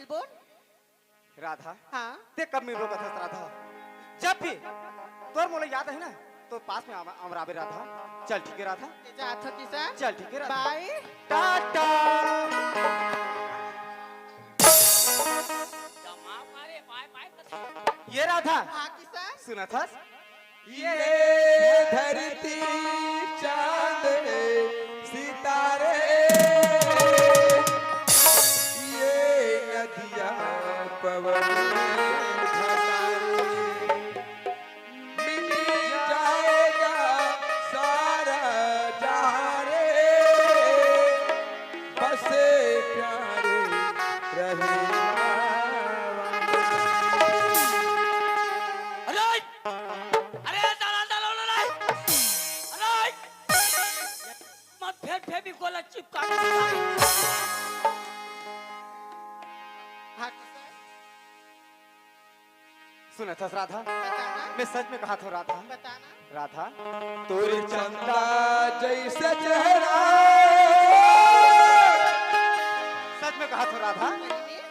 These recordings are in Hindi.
बोलिल बोल राधा हाँ ते कब मिल रोका था राधा जब भी तोर मोले याद है ना तो पास में अमराबे राधा चल ठीक है राधा जा था किसान चल ठीक है राधा बाय टाटा ये राधा हाँ किसान सुना था ये धरती चांद सितारे ये नदियाँ पवन मिट जाएगा सारा जहां रे बसे प्यारे रहे चिपका हाँ किसान सुना था राधा बताना मैं सच में कहा था राधा बताना राधा तोरे चंदा जैसे चेहरा सच में कहा था राधा बोलिए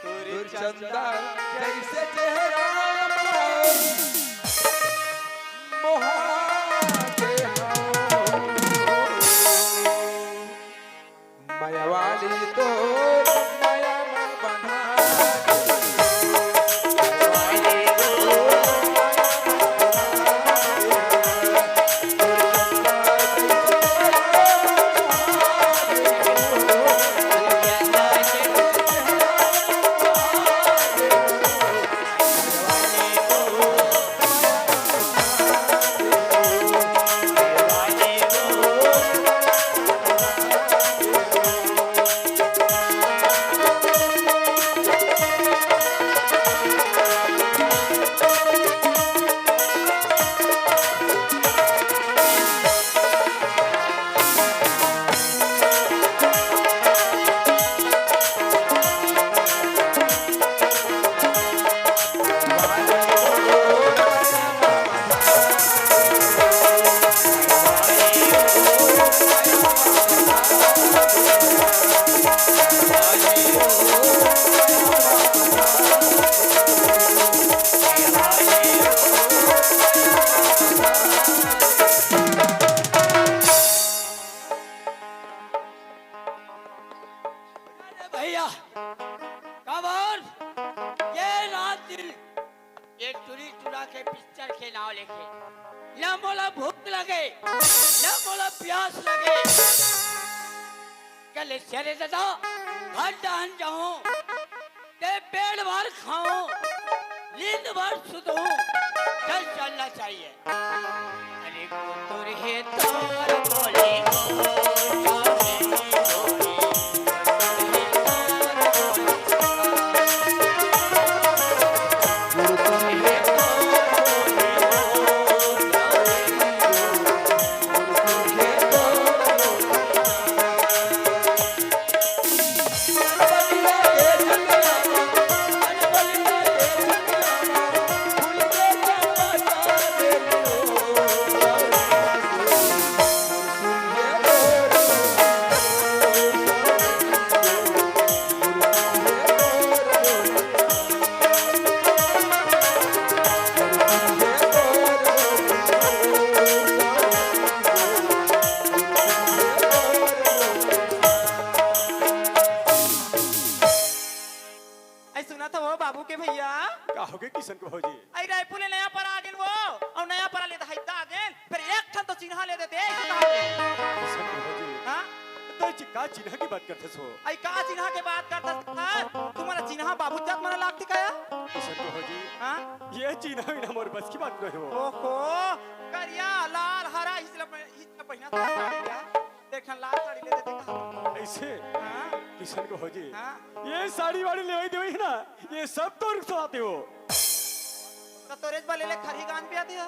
तोरे तोरे चंदा जैसे चेहरा मोहा के माया वाली तो माया में बंधा भैया कबर ये रात दिन ये चुरी चुरा के पिक्चर के नाव लेके न मोला भूख लगे न मोला प्यास लगे कल चले दादा घर दहन जाऊं ते पेड़ भर खाऊं नींद भर सुतूं चल चलना चाहिए अरे कुतुर है तार बोले बाबू के भैया का हो गए किशन को भौजी आई रायपुर ले नया परा आ गेल वो और नया परा ले हैदा आ गेल फिर एक ठन तो चिन्हा ले देते किशन को भौजी हां तो का चिन्ह की बात करते हो आई का चिन्हा के बात करता था तुम्हारा चिन्हा बाबू जात मना लागती काया किशन को भौजी हां ये चिन्ह बिना मोर बस की बात नहीं हो ओहो करिया लाल हरा इसला पहिना था साड़ी लिया देखन लाल साड़ी ले देते का ऐसे हां किशन को भौजी हां ये साड़ी वाड़ी ले आई देवी ना ये सब तो आते हो तो तोरेज वाले ले खरी गान पे आती है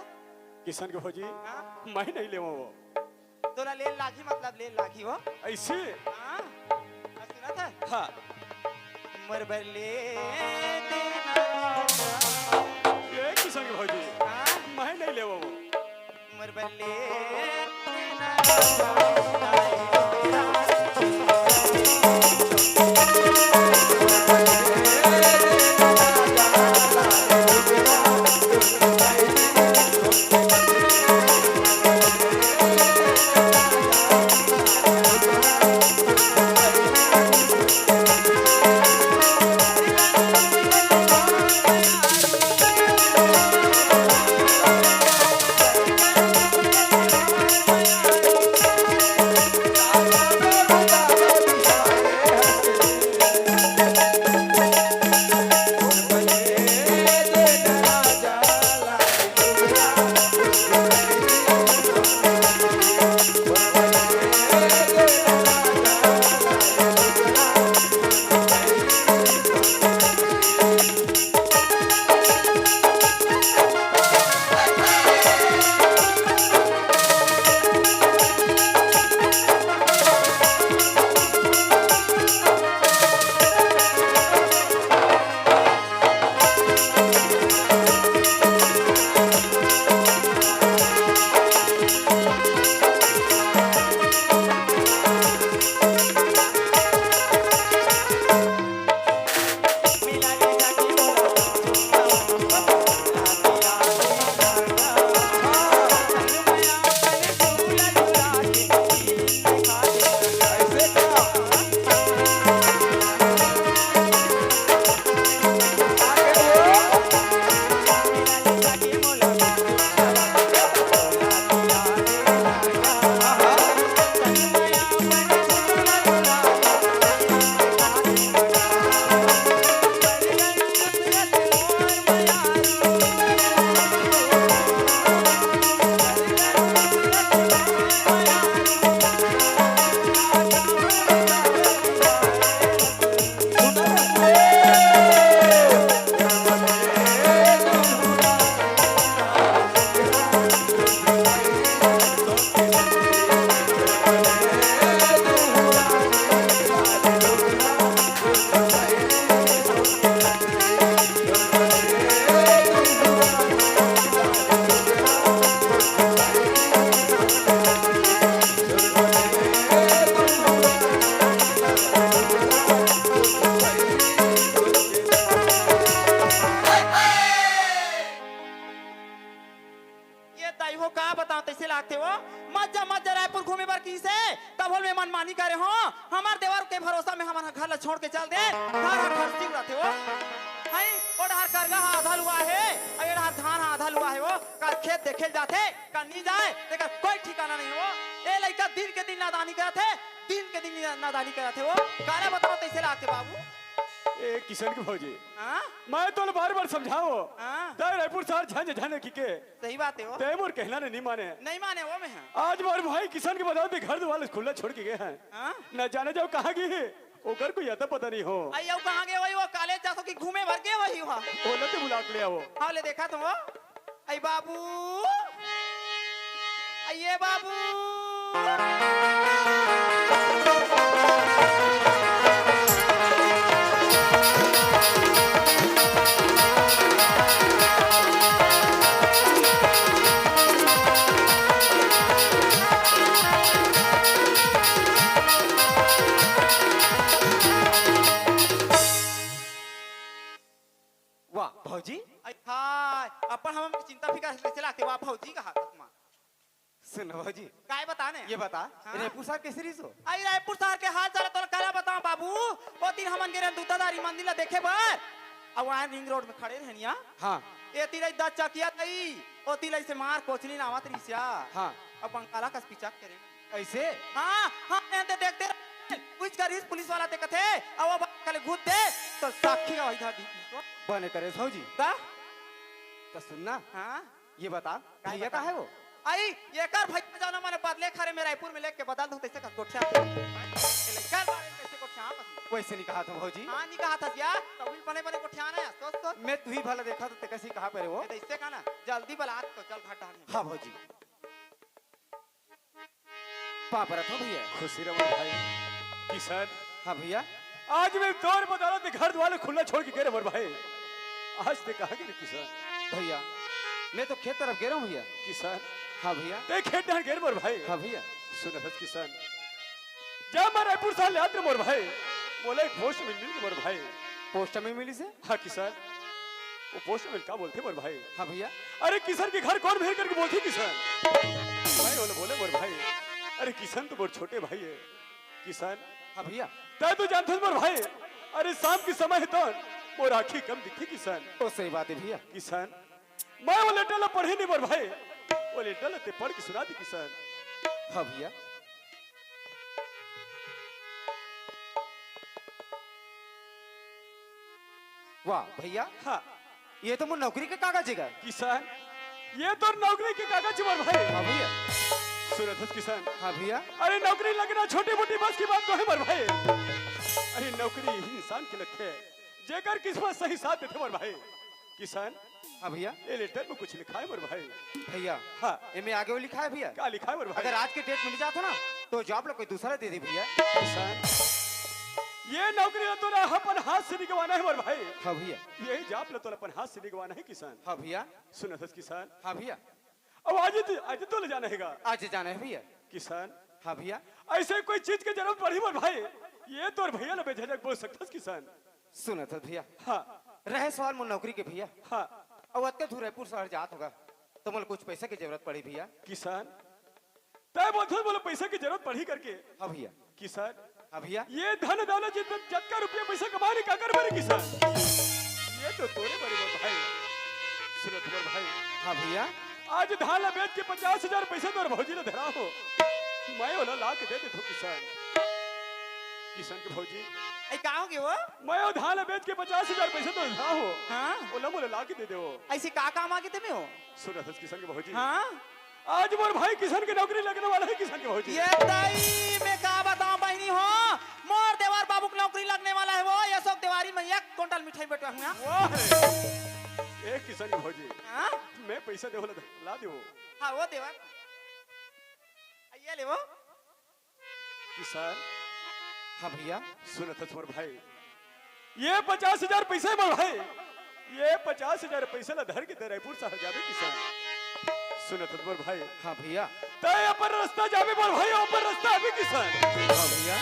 किशन को भौजी हां मैं नहीं ले वो तोरा ले लागी मतलब ले लागी हो ऐसे हां सुना था हाँ मरबर ले देना राजा ये किशन को भौजी हां मैं नहीं ले वो मरबर ले देना राजा मनमानी करे हो हमार देवर के भरोसा में हमारा घर ला छोड़ के चल दे घर घर सिंह रहते हो हई ओढ़ार करगा आधा हुआ है एढ़ार धान आधा हुआ है वो का खेत देखे जाते का नहीं जाए तेरा कोई ठिकाना नहीं हो ए लड़का दिन के दिन नादानी करते दिन के दिन नादानी करते हो काला बताओ कैसे लाते बाबू ए किशन के भौजी हां मैं तो बार बार समझाओ हां ते रायपुर शहर झंझ झंझ की के सही बात है वो तैमूर कहना ने नहीं माने वो में है आज मोर भाई किशन के बताओ घर द्वार खुला छोड़ के गए हैं हां न जाने जाओ कहां गए ओकर को या तो पता नहीं हो आइयो कहां गए वही वो कॉलेज जासो कि घूमे भर के वही हुआ बोलते बुला के ले आओ हां ले देखा तुम आई बाबू आइए बाबू भौजी हाय अपन हम चिंता फिकर से लाते वाह भौजी कहा तस्मा सुन भौजी काय बताने ये बता हाँ? रायपुर शहर कैसे रही सो आई रायपुर शहर के हाल चाल तो काला बताओ बाबू वो दिन हमन गेरे दूतादारी मंदिर ला देखे बार अब वहां रिंग रोड में खड़े रहनिया हां ए तिरै 10 चकिया तई ओ तिलै से मार कोचली नावत रिसिया हां अब बंकाला कस पिचा करे ऐसे हां हां एंते देखते कुछ करिस पुलिस वाला देखत है अब वो कल घुस दे तो साक्षी का इधर दी बने करे भौजी ता तो सुनना हां ये बता काय ये बता? का है वो आई ये कर भाई जाना माने बदले खरे में रायपुर में लेके बदल दो तैसे का कोठा ए कर बारे कैसे कोठा वैसे नहीं कहा था भौजी हां नहीं कहा था क्या तभी बने बने कोठा ना सोच मैं तू ही भला देखा तो कैसे कहा पे वो ऐसे का ना जल्दी बला तो चल घाट डालने हां भौजी पापा रखो भैया खुशी रहो भाई किशन हाँ भैया आज मैं दौर बता रहा घर द्वार खुला छोड़ के गए मोर भाई आज ते कहा कि किसान भैया मैं तो खेत तरफ गया हूँ भैया किसान हाँ भैया ते खेत डाल गए मोर भाई हाँ भैया सुन बस किसान जा मैं रायपुर साल याद रे मोर भाई बोले एक पोस्ट मिल के मोर भाई पोस्ट में मिली से। हाँ किसान वो पोस्ट में क्या बोलते मोर भाई हाँ भैया। अरे किसान के घर कौन भेज करके बोलती किसान भाई बोले मोर भाई अरे किसान तो बहुत छोटे भाई है किसान। हाँ भैया। तय तो जानते मोर भाई अरे शाम की समय है तो मोर आँखें कम दिखी किसान। तो सही बात है भैया। किसान मैं वो लेटर पढ़े नहीं मोर भाई वो लेटर ते पढ़ के सुना दी किसान। हाँ भैया। वाह भैया। हाँ ये तो मुझे नौकरी के कागज है किसान ये तो नौकरी के कागज मोर भाई। हाँ भैया। सूरत किसान। हाँ भैया। अरे नौकरी लगना छोटी मोटी बात की बात तो है मोर भाई। अरे नौकरी ही इंसान के लक्ष्य है जेकर किस्मत सही साथ देते मोर भाई किसान। हाँ भैया। ये लेटर में कुछ लिखा है मोर भाई। भैया हाँ इनमें आगे वो लिखा है भैया। क्या लिखा है मोर भाई? अगर आज के डेट मिल जाता ना तो जॉब लोग कोई दूसरा दे दे भैया। किसान ये नौकरी तो ना अपन हाथ से निगवाना है मोर भाई। हाँ भैया। यही जॉब तो अपन हाथ से निगवाना है किसान। हाँ भैया। सुन किसान हाँ भैया। अब आज तो ले जाना है आज जाना है भैया किसान। हाँ भैया। ऐसे कोई चीज की जरूरत पड़ी मोर भाई ये तो और भैया ना बेझिझक बोल सकता किसान। सुना था भैया। हाँ रहे सवाल मुझे नौकरी के भैया। हाँ अब अत्ते धुरैपुर शहर जात होगा तो मुझे कुछ पैसे की जरूरत पड़ी भैया। किसान तय बोले पैसे की जरूरत पड़ी करके। हाँ भैया। किसान हाँ भैया। ये धन दौलत जतका रुपया पैसा कमाने का कर मेरे किसान ये तो तोरे बड़े मोर भाई। सुनो तुम्हारे भाई। हाँ भैया। आज धान बेच के 50,000 पैसे तो भौजी ने धरा हो मैं वाला ला के दे दे तो किसान। किसान के भौजी ऐ का होगे वो? मैं वो धान बेच के 50,000 पैसे तो धरा हो हाँ। ओला मोला ला के दे दे वो। ऐसे का काम आगे तुम्हें हो? सुनो किसान के भौजी। हाँ। आज मोर भाई किसान की नौकरी लगने वाला है किसान के भौजी। ये दाई मैं का बताऊं बहनी हो मोर देवार बाबू की नौकरी लगने वाला है वो ये सब देवारी में 1 क्विंटल मिठाई बैठा हूं। वाह रे एक किसान की भौजी। हाँ। मैं पैसा दे वाला ला दे वो। हाँ वो देवार ये ले वो किसान। हाँ भैया। सुनो मोर भाई ये 50,000 पैसे मोर भाई ये 50,000 पैसे ला धर के ते रायपुर शहर जावे किसान। सुनो मोर भाई। हाँ भैया। तय अपन रास्ता जावे मोर भाई अपन रास्ता अभी किसान। हाँ भैया।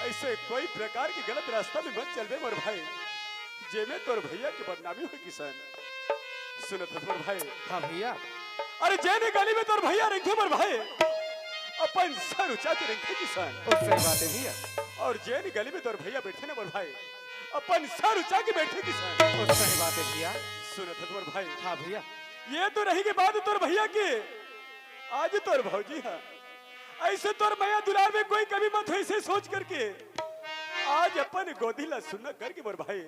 ऐसे कोई प्रकार की गलत रास्ता में मत चलबे मोर भाई जेमे तोर भैया की बदनामी हो किसान। सुनो मोर भाई। हाँ भैया। अरे जेने गली में तोर भैया रखे मोर भाई अपन सर ऊंचा के रखे किसान। और सही बात है भैया। और जेने गली में तोर भैया बैठे ना मोर भाई अपन सर ऊंचा के बैठे किसान। और सही बात है भैया। सुनो मोर भाई। हाँ भैया। ये तो रही के बाद तोर भैया की आज तोर भौजी है ऐसे तोर मैया दुलार में कोई कभी मत हो ऐसे सोच करके आज अपन गोदी ला सुनना करके मोर भाई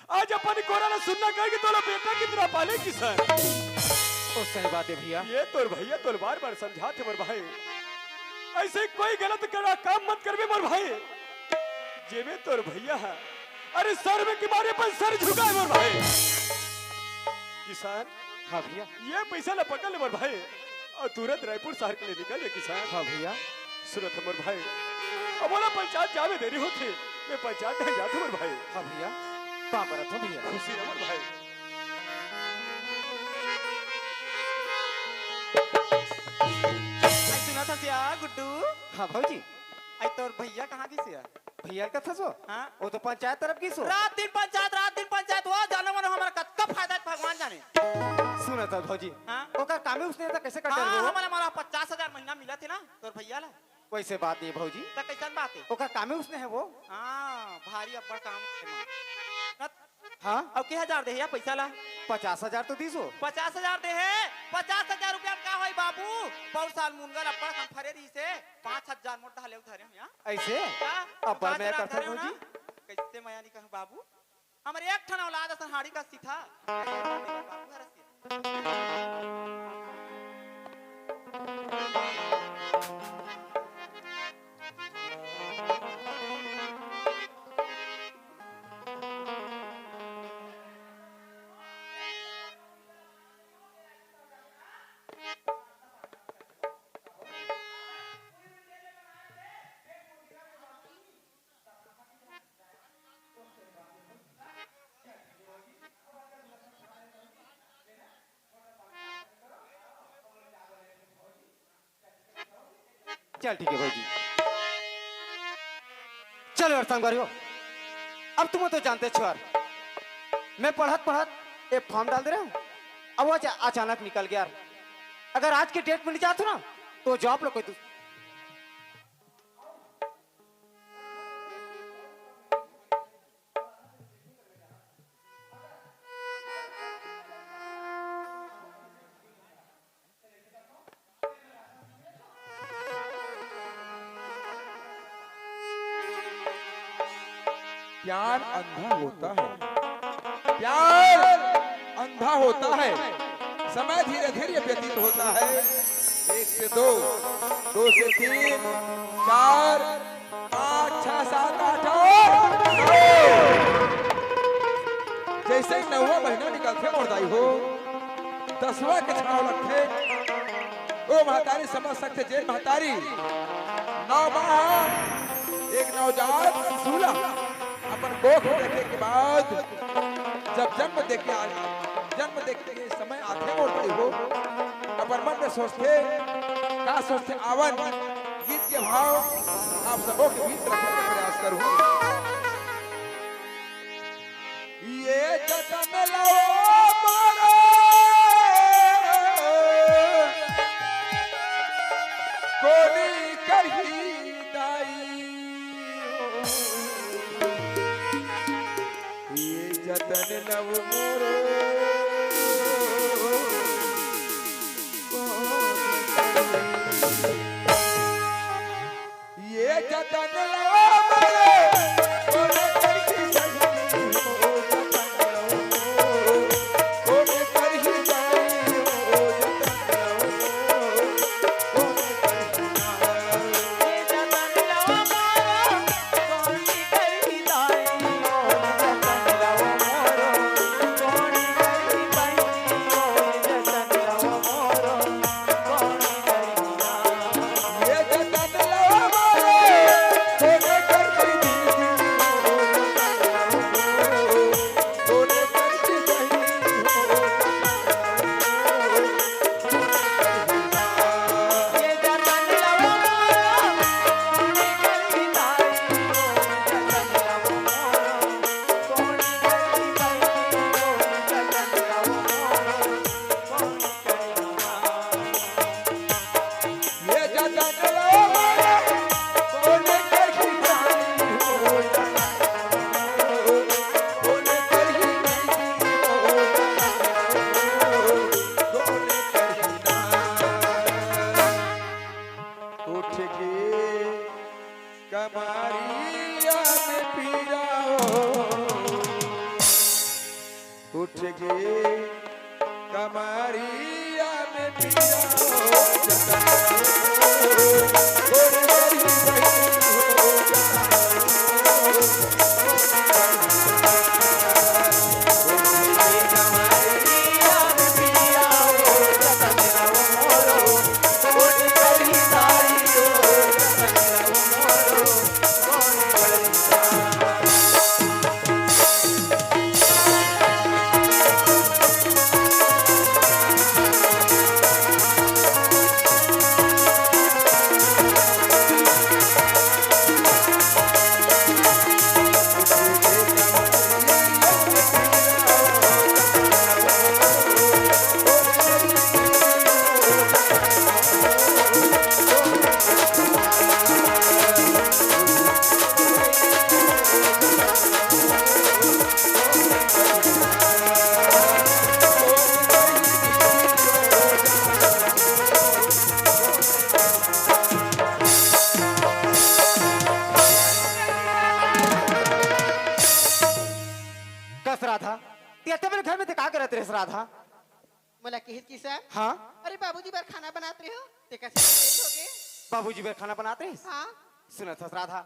आज अपन कोरा ला सुनना करके तोरा बेटा की तरह पाले किसान। और सही बात है भैया। ये तोर भैया तोर बार बार समझाते मोर भाई ऐसे कोई गलत करा काम मत करबे मोर भाई जेमे तोर भैया है अरे सर में किमारे पर सर झुकाए मोर भाई किसान। हाँ भैया। ये पैसा ला पकड़ ले मोर भाई और तुरंत रायपुर शहर के लिए निकल किसान। हाँ भैया। सुरत मोर भाई अब बोला पंचायत जावे देरी होती मैं पंचायत में जाता मोर भाई। हाँ भैया। कहाँ पर रखो भैया? खुशी ना मोर भाई। सुना था क्या गुड्डू? हाँ भाजी। आई तोर भैया कहाँ की से? भैया का था सो? हाँ। वो तो पंचायत तरफ की सो? रात दिन पंचायत वो जाने वाला हमारा कत्ता फायदा है भगवान जाने। सुना था भाजी। हाँ। ओकर कामे उसने था कैसे कटर हाँ, वो? हमारा 50,000 महीना मिला थे ना तोर भैया ला। वैसे बात नहीं भाजी। तो कैसन बात है? ओकर कामे उसने है वो? हाँ भारी अब्बड़ काम है मां। हाँ। अब के हजार दे या पैसा ला? 50,000 तो दीसो। 50,000 दे है 50,000 रुपया में का होई बाबू? बहुत साल मुनगल अब्बड़ कम फरे दी से 5,000 मोट डाले उधरे हम यहाँ। ऐसे? अब मैं करता हूँ जी। कैसे मैं नहीं कहूँ बाबू हमारे एक ठन औलाद असन हाड़ी का सीथा बाबू हरसिया। चल ठीक है भाजी। चलो यार संगवारी हो, अब तुम तो जानते छो यार, मैं पढ़त पढ़त एक फॉर्म डाल दे रहा हूँ, अब वो अचानक निकल गया यार। अगर आज के डेट में नहीं जाते ना तो जॉब लो कोई तू। प्यार अंधा होता है, प्यार अंधा होता है। समय धीरे धीरे व्यतीत होता है। 1 से 2, 2 से 3, 4, 5, 6, 7, 8 और 9। जैसे 9वां महीना निकलते मोरदाई हो, 10वां के छाव लगते ओ महतारी समझ सकते जे महतारी 9 माह एक नवजात सूला अपन कोख देखे के बाद जब जन्म देखे के समय आते मोड़ते हो, अपन मन में सोचते का सोचते आवन गीत के भाव आप सबों के बीच रखने का प्रयास करूं। ये जतन लाओ मारो कोनी कही दाई, ये जतन लव मोरो ये जतन लव मोरो कोने करही जाई हो, जतन लव मोरो कोने करही जाई हो, जतन लव मोरो कोने करही उठ गए कमरिया में पिया हो, जतन कोने करही जाई हो, राधा मेरे घर में ते का करत रे राधा? बोला किस किसा? हाँ अरे बाबूजी बार खाना बनाते हो ते कैसे देर हो गए? बाबूजी बेर खाना बनाते हैं। हाँ सुना था राधा,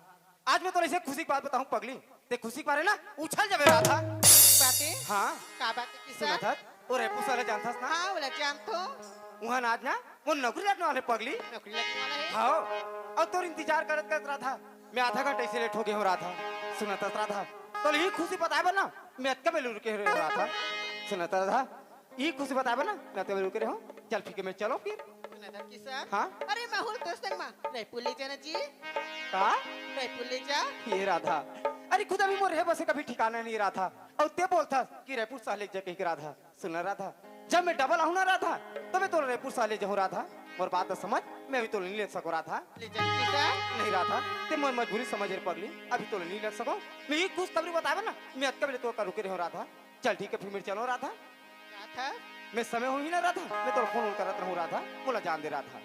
आज मैं तो ऐसे खुशी की बात बताऊं पगली, ते खुशी के बारे ना उछल जावे राधा। बातें हाँ का बातें किसा? सुना था और रे पुसाले जानथास ना हाँ बोला जान तो वहां आज ना वो नौकरी लगने वाले पगली। नौकरी लगने वाला है। हाँ और तोर इंतजार करत करत रहा था, मैं आधा घंटे से लेट हो गया हूँ राधा। सुना था राधा तो यही खुशी बताए बना मैं अतका बेलू रुके रहा था। सुना था राधा यही खुशी बताए बना मैं अतका बेलू रुके रहो। चल ठीक है मैं चलो फिर। सुना था किसान हाँ अरे माहौल तो संग मा रायपुर ले जाना जी का रायपुर ले जा ये राधा अरे खुद अभी मोर रहे बसे कभी ठिकाना नहीं रहा था और ते बोलता कि रायपुर साले जगह की राधा सुन रहा था जब मैं डबल आऊँ ना रहा था तो मैं तो रायपुर साले जहूँ रहा था और बात तो समझ मैं अभी तो नहीं ले सको रहा था ले जा किसान नहीं रहा था ते मैं मजबूरी समझ रही पगली अभी तो नहीं ले सको मैं ये कुछ खबरी बताया ना मैं अत कभी तो रुके रह रहा था चल ठीक है फिर मेरे चलो रहा था क्या था मैं समय हो ही ना रहा था मैं तो फोन करत रहूँ रहा था बोला जान दे रहा था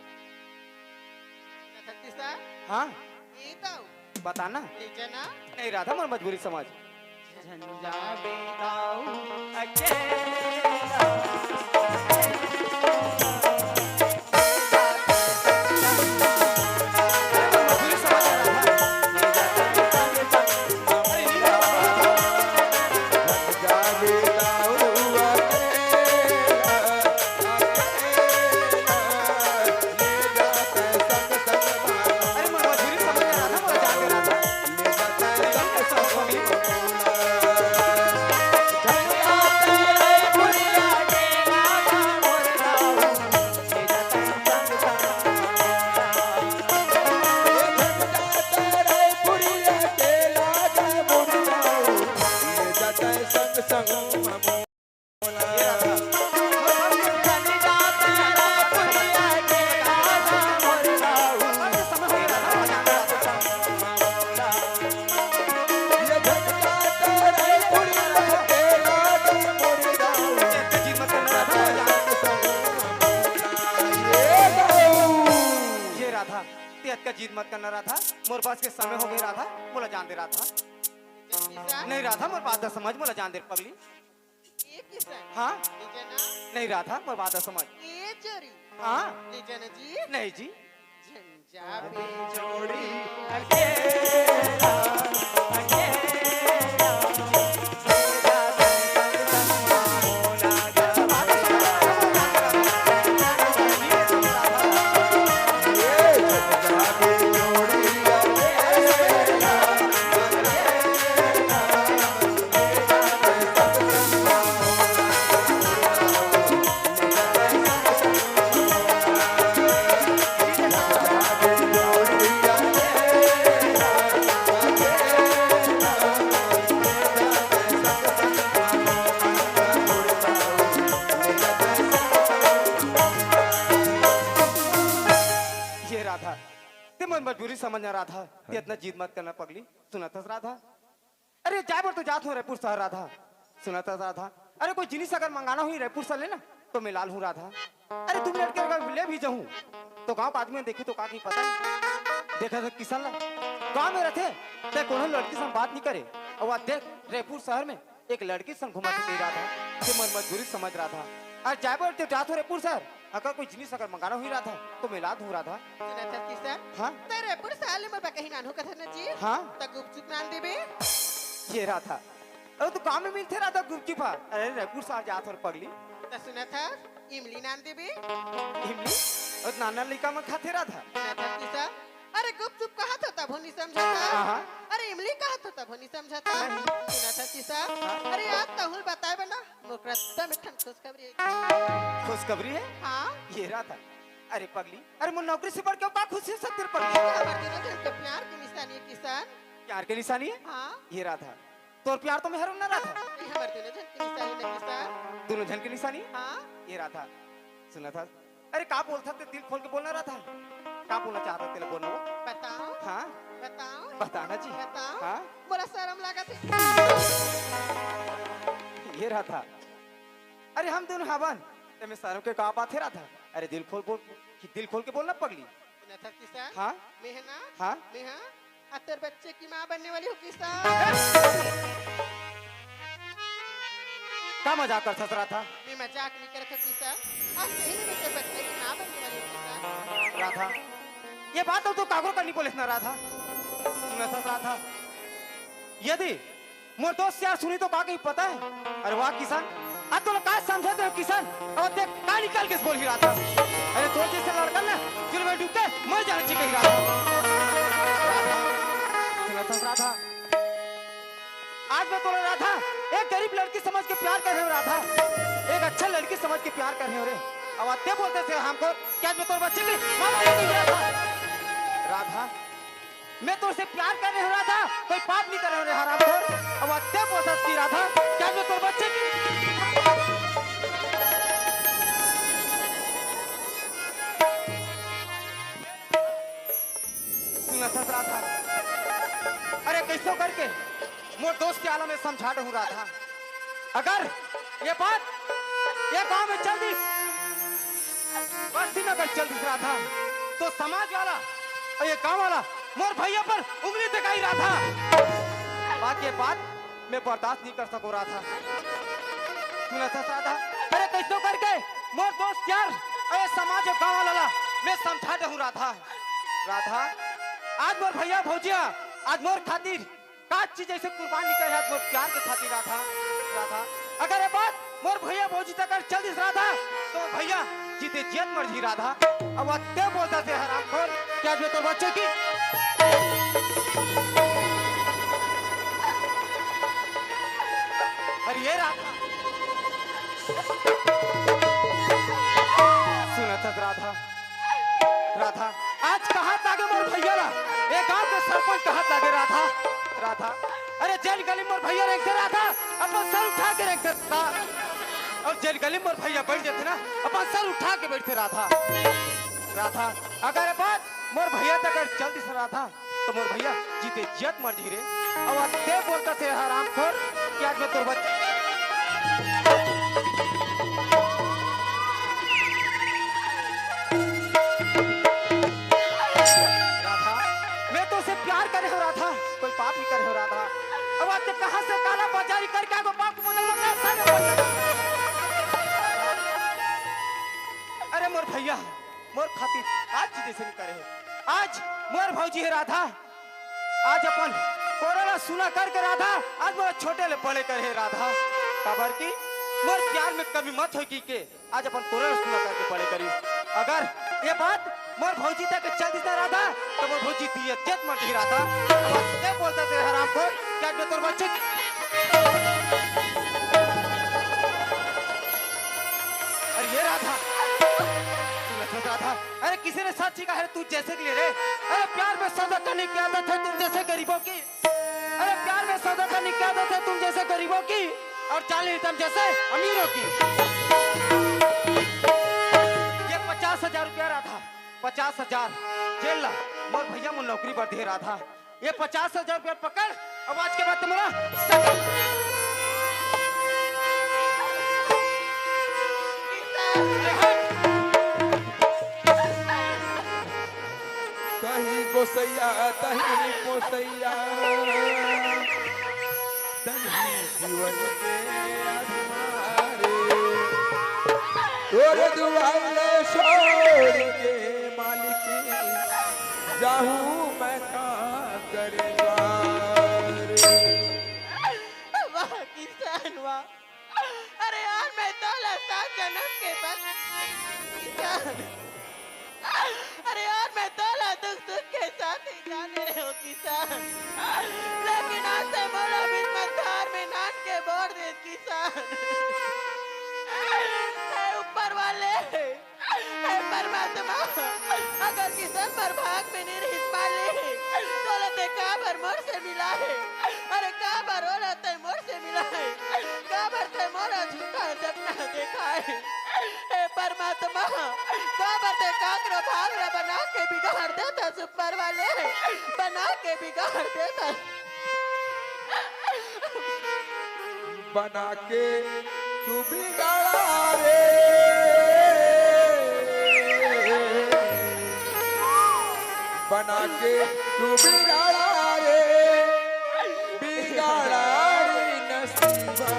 सुना था किसान हाँ ये तो बताना ले जाना नहीं रहा था मैं मजबूरी समझ झंझा बेदाऊ अकेला जीत मत करना रहा था मोर पास के समय हो गई रहा था बोला जान दे रहा था किसान नहीं रहा था मोर बात समझ बोला जान दे पगली ये किसान हाँ ले जाना नहीं रहा था मोर बात समझ ये जरी हाँ ले जाना जी नहीं जी झंझा पे जोड़ी ये राधा ते मन मजबूरी समझ ना रहा था ते इतना जीत मत करना पगली सुना था राधा अरे जाए बोल तो जात हो रायपुर शहर राधा सुना था राधा अरे कोई जिनिस अगर मंगाना हुई रायपुर से लेना तो मैं लाल हूँ राधा अरे तुम लड़के अगर ले भी जाऊँ तो गाँव आदमी में देखी तो का की पता नहीं देखा था किसान ला गाँव में रहते ते कोनो लड़की से बात नहीं करे और वह देख रायपुर शहर में एक लड़की संग घुमा के रहा था ते मन मजबूरी समझ रहा था और जाए बोल तो जात हो रायपुर शहर अगर कोई जिनिस अगर मंगाना हुई रहा था तो मैं लाद हूँ रहा था सुना था किसान हाँ तेरे पुर साल में कहीं नानू कथा ना जी हाँ तक गुपचुप नान देबे ये रहा था अरे तो काम में मिलते रहा था गुपचुप अरे रायपुर शहर जात हो पगली त सुना था इमली नान देबे इमली और नाना लड़का में खाते रहा था सुना था किसान अरे गुपचुप कहा था तब नहीं समझाता हाँ। अरे इमली कहा था तब नहीं समझाता सुना था किसान अरे आज तहुल बताए बना मुकरद्दा में ठन खुशखबरी है खुशखबरी है हाँ ये रहा था अरे पगली अरे मुझे नौकरी से बढ़ के का खुशी से तेरे पगली हमारे दिनों के उनके प्यार की निशानी है किसान प्यार की निशानी है हाँ ये रहा था तो प्यार तो मैं हर ना रहा था ये हमारे दिनों की निशानी है किसान दोनों जन की निशानी हाँ ये रहा था सुना था अरे का बोलता ते दिल खोल के बोलना रहा था का बोलना चाहता तेरे बोलना वो बताओ हाँ बताओ बताना जी बताओ हाँ बड़ा शर्म लगा थे ये रहा था अरे हम दोनों हवन ते मैं सारों के का बात है रहा था अरे दिल खोल के बोलना पगली सुना था किसान हाँ मेहना हाँ मेहा अतर बच्चे की माँ बनने वाली हो किसान का मजाक कर रहा था मैं मजाक नहीं कर रहा था किसान आज सही में तेरे बच्चे की माँ बनने वाली हो किसान राधा ये बात तो कागरो करनी पुलिस ना राधा सुना था राधा यदि मोर दोस्त यार सुनी तो का कहीं पता है अरे वाह किसान आज तो का समझते हो किसान और देख का निकल के बोल ही रहा था अरे तो जैसे लड़का ना दिल में डूब के मर जाना चाहिए रहा था सुना था राधा आज मैं तो राधा एक गरीब लड़की समझ के प्यार कर रहे हो राधा एक अच्छा लड़की समझ के प्यार कर रहे हो रे अब आते बोलते थे हमको क्या मैं तोर बच्चे की माँ बाप नहीं गया था राधा मैं तुझसे प्यार कर रही हूँ राधा कोई पाप नहीं कर रहे हरामखोर अब आते बोलता की राधा क्या मैं तोर बच्चे की सुना था राधा अरे कैसो करके मोर दोस्त के आला में समझा हूँ राधा अगर ये बात ये गांव में चल दी बस्ती में अगर चल दी राधा तो समाज वाला और ये गांव वाला मोर भैया पर उंगली दिखाई राधा बात ये बात मैं बर्दाश्त नहीं कर सकूं राधा सुना था राधा अरे कैसो करके मोर दोस्त यार अरे समाज और गांव वाला मैं समझा हूँ राधा राधा आज मोर भैया भौजिया आज मोर खातिर काच चीज ऐसे कुर्बानी करे आज मोर प्यार के खातिर राधा राधा अगर ये बात मोर भैया भौजी तक अगर चल दी राधा तो भैया जीते जियत मर जी राधा अब अत्ते बोलता थे हरामखोर क्या जो तो बच्चे की अरे ये राधा सुना था राधा राधा आज कहाँ लागे मोर भैया ला एक गांव के सरपंच कहाँ लागे राधा राधा अरे जेल गली मोर भैया रख से राधा अपना सर उठा के रख था और जेल गली मोर भैया बैठ जाते ना अपना सर उठा के बैठते राधा राधा अगर ये बात मोर भैया तक अगर जल्दी से राधा तो मोर भैया जीते जियत मर जी रे और ते बोलता थे हरामखोर कि आज मैं तोर बच्चे कोई पाप नहीं करे हो राधा अब आज कहां से काला बाजारी करके आगो बाप को अरे मोर भैया मोर खातिर आज चीजें से नहीं करे है आज मोर भौजी है राधा आज अपन कोरोना सुना करके राधा आज मोर छोटे ले बड़े करे है राधा खबर की मोर प्यार में कभी मत हो की के आज अपन कोरोना सुना करके बड़े करी अगर ये बात मोर भौजी तक चल दी राधा तो मोर भौजी दिए चेत मर दी राधा क्या बोलता थे हरामखोर क्या मैं तोर बच्चे अरे ये राधा राधा अरे किसी ने सच कहा है तू जैसे के लिए रे अरे प्यार में सौदा करने की आदत है तुम जैसे गरीबों की अरे प्यार में सौदा करने की आदत है तुम जैसे गरीबों की और चाली तुम जैसे अमीरों की ये 50,000 रुपया राधा 50,000 जेल ला मोर भैया मुझे नौकरी पर दे रहा था ये 50,000 रुपया पकड़ अब आज के बाद तुम्हारा कहीं गोसैया तहीं पोसैया तहीं जीवन के आधारे तोरे दुआरे छोड़ के मालिक जाहूं मैं कहाँ करेगा वाह किसान वाह अरे यार मैं तो लसा जन्म के बाद किसान अरे यार मैं तो दुख सुख के साथ ही जाने रहे हो किसान लेकिन आज से मोरा बिन मंदार में नान के बोर दे किसान ऊपर वाले परमात्मा अगर किसान पर भाग में नहीं रही पाले दौलत का भर मोर से मिला है अरे का भर औरत मोर से मिला है का भर से मोरा झूठा सपना देखा है हे परमात्मा का भर से काकरा भागरा बना के बिगाड़ देता सुपर वाले बना के बिगाड़ देता बना के तू बिगाड़ा रे बना के तू बिगाड़ा रे बिगाड़ा रे नसीबा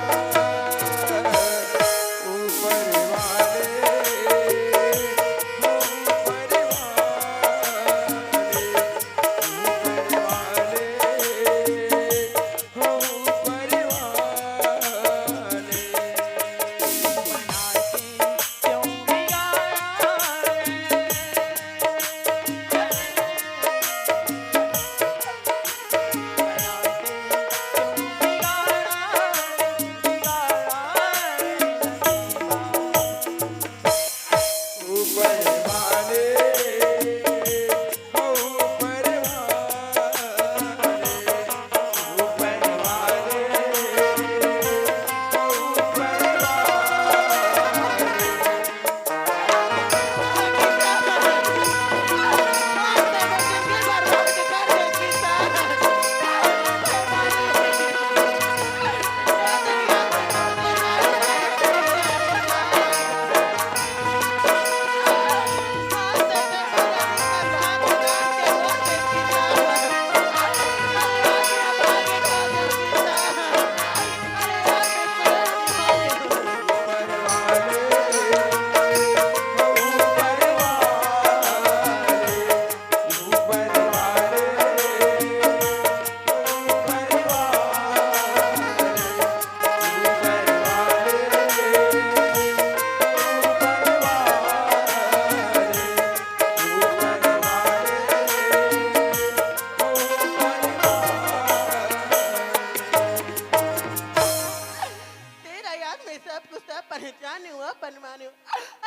ऊपर वाले ऊपर बाद में सब कुछ सब पहचाने हुआ पनमाने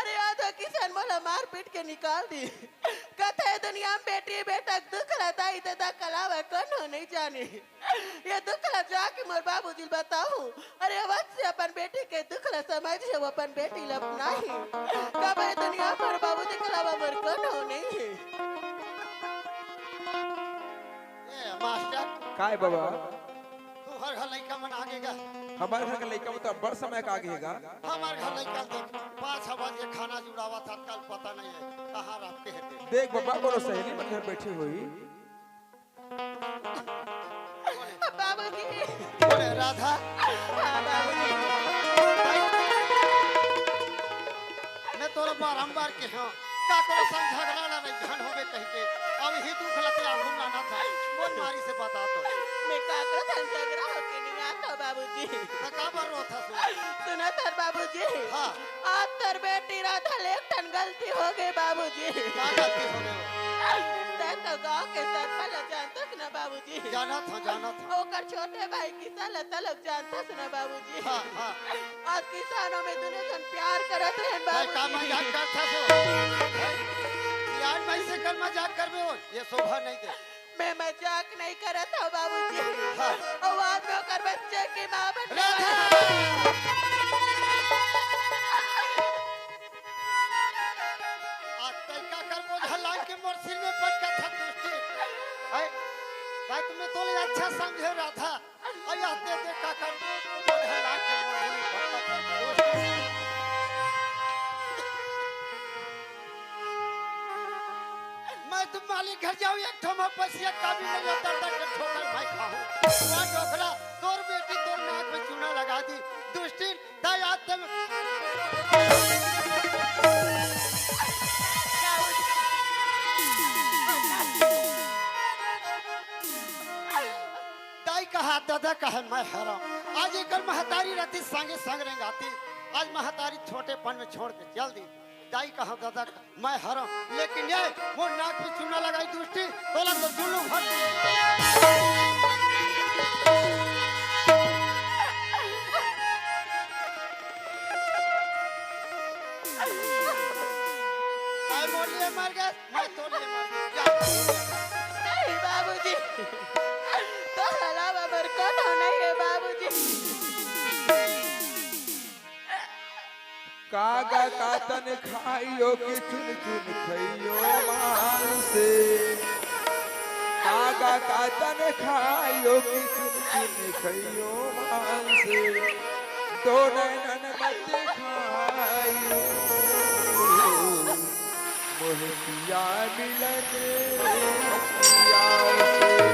अरे आधा किसान मोला मार पीट के निकाल दी कहते है दुनिया में बेटी बेटा दुख रहता है इतना कलावा कौन हो नहीं जाने ये दुख ला जाके मोर बाबूजी बताऊं अरे अवश्य से अपन बेटी के दुख ला समझ वो अपन बेटी ला अपनाही कब है दुनिया पर बाबूजी कलावा मोर कौन हो नहीं है ए मास्टर काय बाबा तू हर घर लड़का मन आगेगा हमारे घर का लड़का में तो बड़ समय का आगे हैगा हमारे घर लड़का देख 5 बजे खाना जुड़ावा था कल पता नहीं है कहाँ रखते हैं देख बाबा बोलो सहेली मन घर बैठी हुई बाबूजी बोले राधा मैं तोरा बारंबार के हाँ का करो संग झगड़ा ना नहीं घन होवे कह के अब ही दुख लते आगुम ना था कौन मारी से बता तो मैं काकरा धन झगड़ा होके नहीं आता बाबूजी तो का बर रो था सुना तर बाबूजी हाँ आज तर बेटी राधा ले टन गलती हो गई बाबूजी का गलती हो गई तो गांव के सरपंच जानता ना बाबूजी जाना था ओकर छोटे भाई किसान तलक जानता ना बाबूजी हाँ हाँ आज किसानों में दुनिया जन प्यार करत रहे भाई का बाबूजी मजाक करता सो यार मैं से कर मजाक करबे हो ये शोभा नहीं दे मैं मजाक नहीं करत हूँ बाबूजी हाँ। और आज में ओकर बच्चे की माँ बनने राधा! वाली आज तक का कर बोझ लाग के मोर सिर में पटका था दोस्ती है भाई तुम्हें तो ले अच्छा समझे राधा अय आते दे का कर बोझ लाग के मोर सिर में पटका था दोस्ती मैं तुम मालिक घर जाऊं एक ठो में पसिया का भी नहीं होता तक ठोकर भाई खाऊं वहां डोकरा तोर बेटी तोर नाक में चूना लगा दी दुष्टी दया तुम दाई कहा दादा कहा मैं हराम आज एक महतारी रहती संगे संग रेंगाती आज महतारी छोटेपन में छोड़ के चल दी दाई कहा दादा मैं हराम लेकिन ये वो नाक पे चूना लगाई दुष्टी बोला तो जुल्लू भर मर गया मैं तो मर गया नहीं बाबूजी तो अलावा मर कौन नहीं है बाबूजी कागा कातन खाइयो कि चुन चुन खइयो मान से कागा कातन खाइयो कि चुन चुन खइयो मान से दो नैनन मत खाइयो मोहतिया मिलन मोहतिया से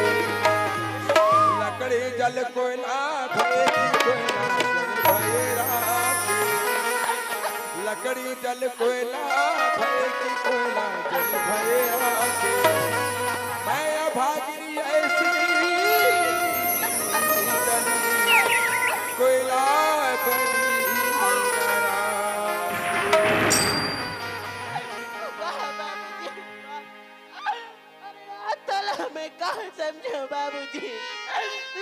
लकड़ी जल कोयला भेजी कोयला जल भैरा लकड़ी जल कोयला भय की कोयला जल भैया के मैं अभागिनी ऐसी कोयला बनी वाह बाबूजी अरे तला मैं कहाँ समझो बाबूजी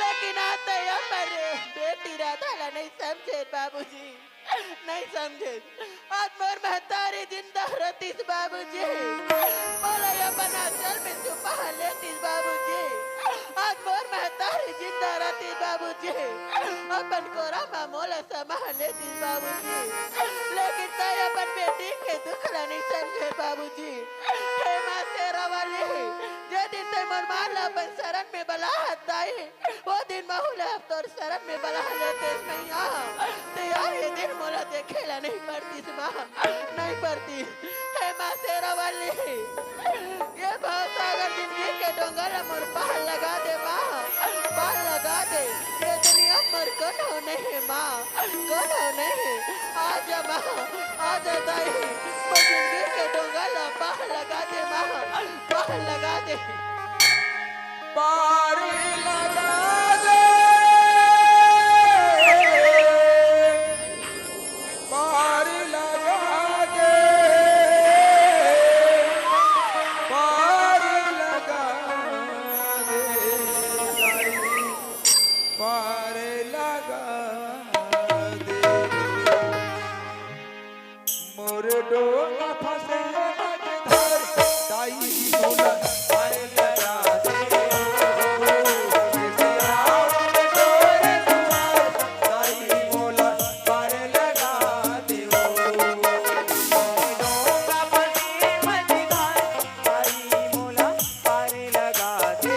लेकिन आता यहाँ पर बेटी राधा ला नहीं समझे बाबूजी नहीं समझे आज मोर महतारी जिंदा रहतीस बाबूजी बोला ये बना चल में छुपा लेतीस बाबूजी आज मोर महतारी जिंदा रहतीस बाबूजी अपन कोरा मामोला संभाल लेतीस बाबूजी लेकिन तय अपन बेटी के दुखड़ा नहीं समझे बाबूजी हे माँ तेरा वाली जे दिन ते मोर माला अपन शरण में बला हताई वो दिन बहुला तोर शरण में बला लेते मैया ते यार ये दिन मोला देखेला नहीं पड़ती माँ नहीं पड़ती हे माँ तेरा वाली ये बहुत सागर जिंदगी के डोंगर मोर पाल लगा दे माँ पाल लगा दे ये दुनिया पर कौन हो नहीं माँ कौन हो नहीं आज माँ आज दाई वो जिंदगी के डोंगर पाल लगा दे माँ पाल लगा दे पार लगा दे पार लगा दे पार लगा दे पार लगा दे डोंगा फंसे मझधार दाई मोला पार लगा दे दाई मोला पार लगा दे डोंगा फंसे मझधार दाई मोला पार लगा दे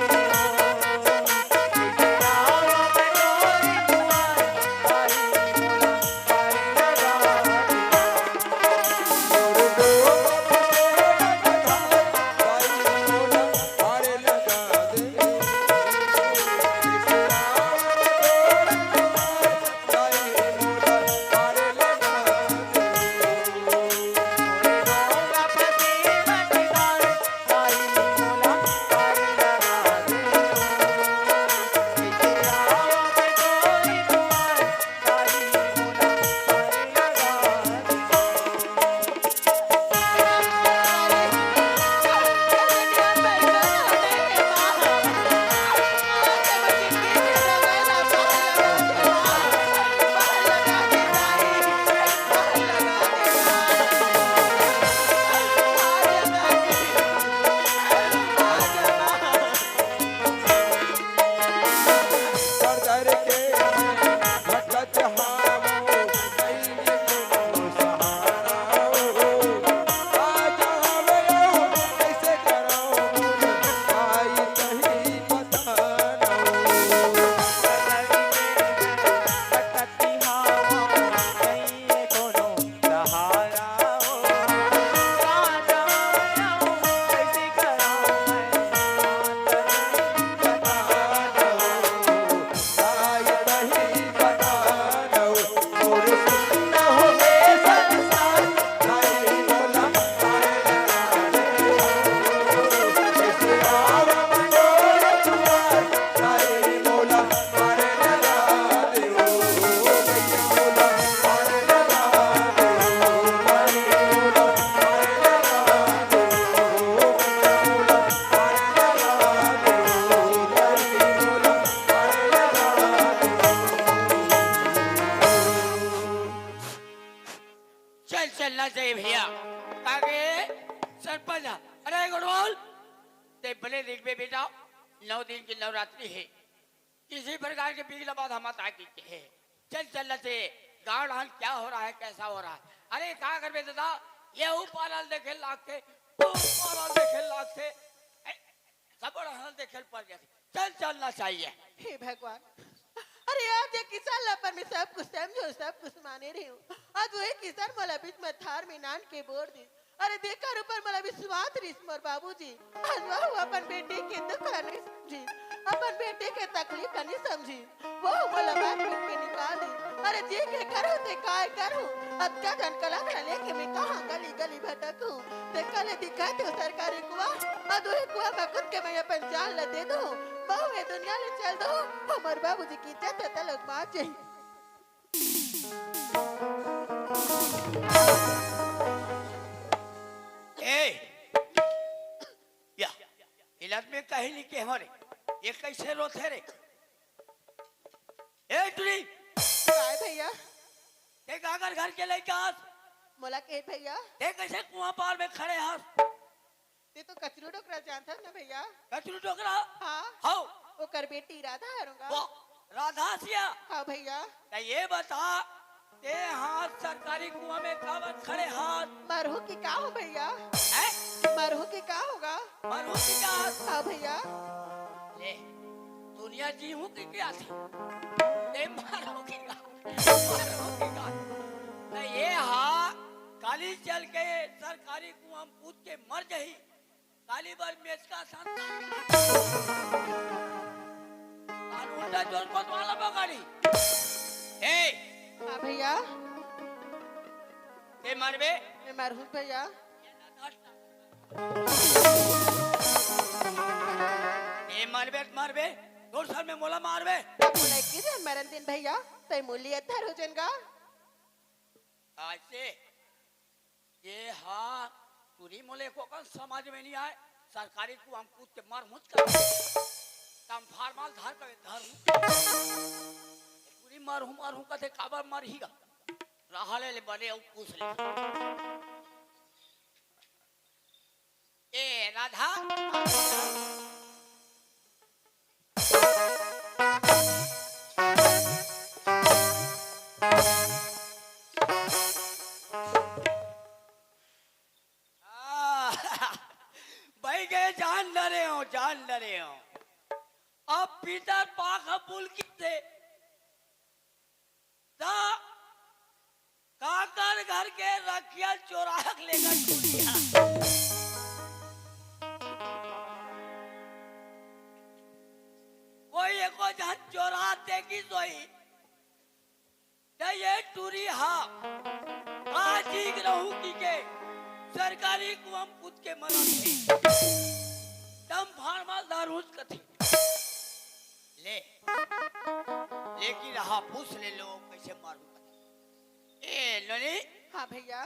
चल चलना चाहिए भैया आगे सरपंच अरे गुडवाल ते भले देख में बेटा 9 दिन की नवरात्रि है किसी प्रकार के बिगड़ बात हम ताकि है चल चलना चाहिए गाँव ढाल क्या हो रहा है कैसा हो रहा है अरे कहा कर बे दादा ये पारल देखे लाग थे पारल देखे लाग थे सब हल देखे पड़ गया चल चलना चाहिए हे भगवान अरे आज ये किसान लपर में सब कुछ समझो सब कुछ माने रही हूँ आज वही किसान मला बीच में थार में नान के बोर दी अरे देखकर ऊपर मला विश्वास रिस मोर बाबूजी आज वो अपन बेटे के दुख नहीं समझी अपन बेटे के तकलीफ नहीं समझी वो मला बात पीट के निकाल दी अरे जी के करो ते काय करूं अब क्या जन कला लेके मैं कहां गली गली भटकूं ते कले दिखाए तो सरकारी कुआ अब वही कुआ में खुद के मैं अपन जान ल दे दूं बहु ये दुनिया ले चल दो हमर बाबूजी की इज्जत है तलक मार जाई ए या इलाज में कहीं नहीं के हमारे ये कैसे रोते रे ए तुरी काय भैया ते कागर घर के लेके आस मोला के भैया ते कैसे कुआं पार में खड़े हस ते तो कचरू डोकरा जानता ना भैया कचरू टोकरा हां हाउ ओकर बेटी राधा हरूंगा वो राधा सिया हां भैया ते ये बता ते हाथ सरकारी कुआं में काबर खड़े हाथ मरहू की का हो भैया है मरहू की का होगा मरहू की का हां भैया ले दुनिया जी हूं की क्या थी ते मारो की का ते ये हां काली चल के सरकारी कुआं में कूद के मर गई काली बार मेच का संतान उल्टा जोर वाला बगाड़ी ए हां भैया ते मरबे मैं मरहू भैया ए मरबे दूर सर में मोला मारबे बोले कि जन मरन दिन भैया ते मूल्य अधर हो जनगा आज से ये हाँ तुरी मोले को कल समाज में नहीं आए सरकारी को हम कूद के मार मुझ कर तम फार्माल धार कर धर तुरी मार हूं कथे काबर मार हीगा रहले ले बने और पूछ ले ए राधा भाई गए जान डरे हो अब पीतर पाख पुल किते काकर घर के रखिया चोरा लेकर चुरिया कोई एको जहां चोरा देगी सोई ये टूरी हा ठीक रहूं की के सरकारी कुआं कूद के मरा थे दम फार्मा दारूस कथी ले लेकिन रहा पूछ ले लो कैसे मारू कथी ए ननी हाँ भैया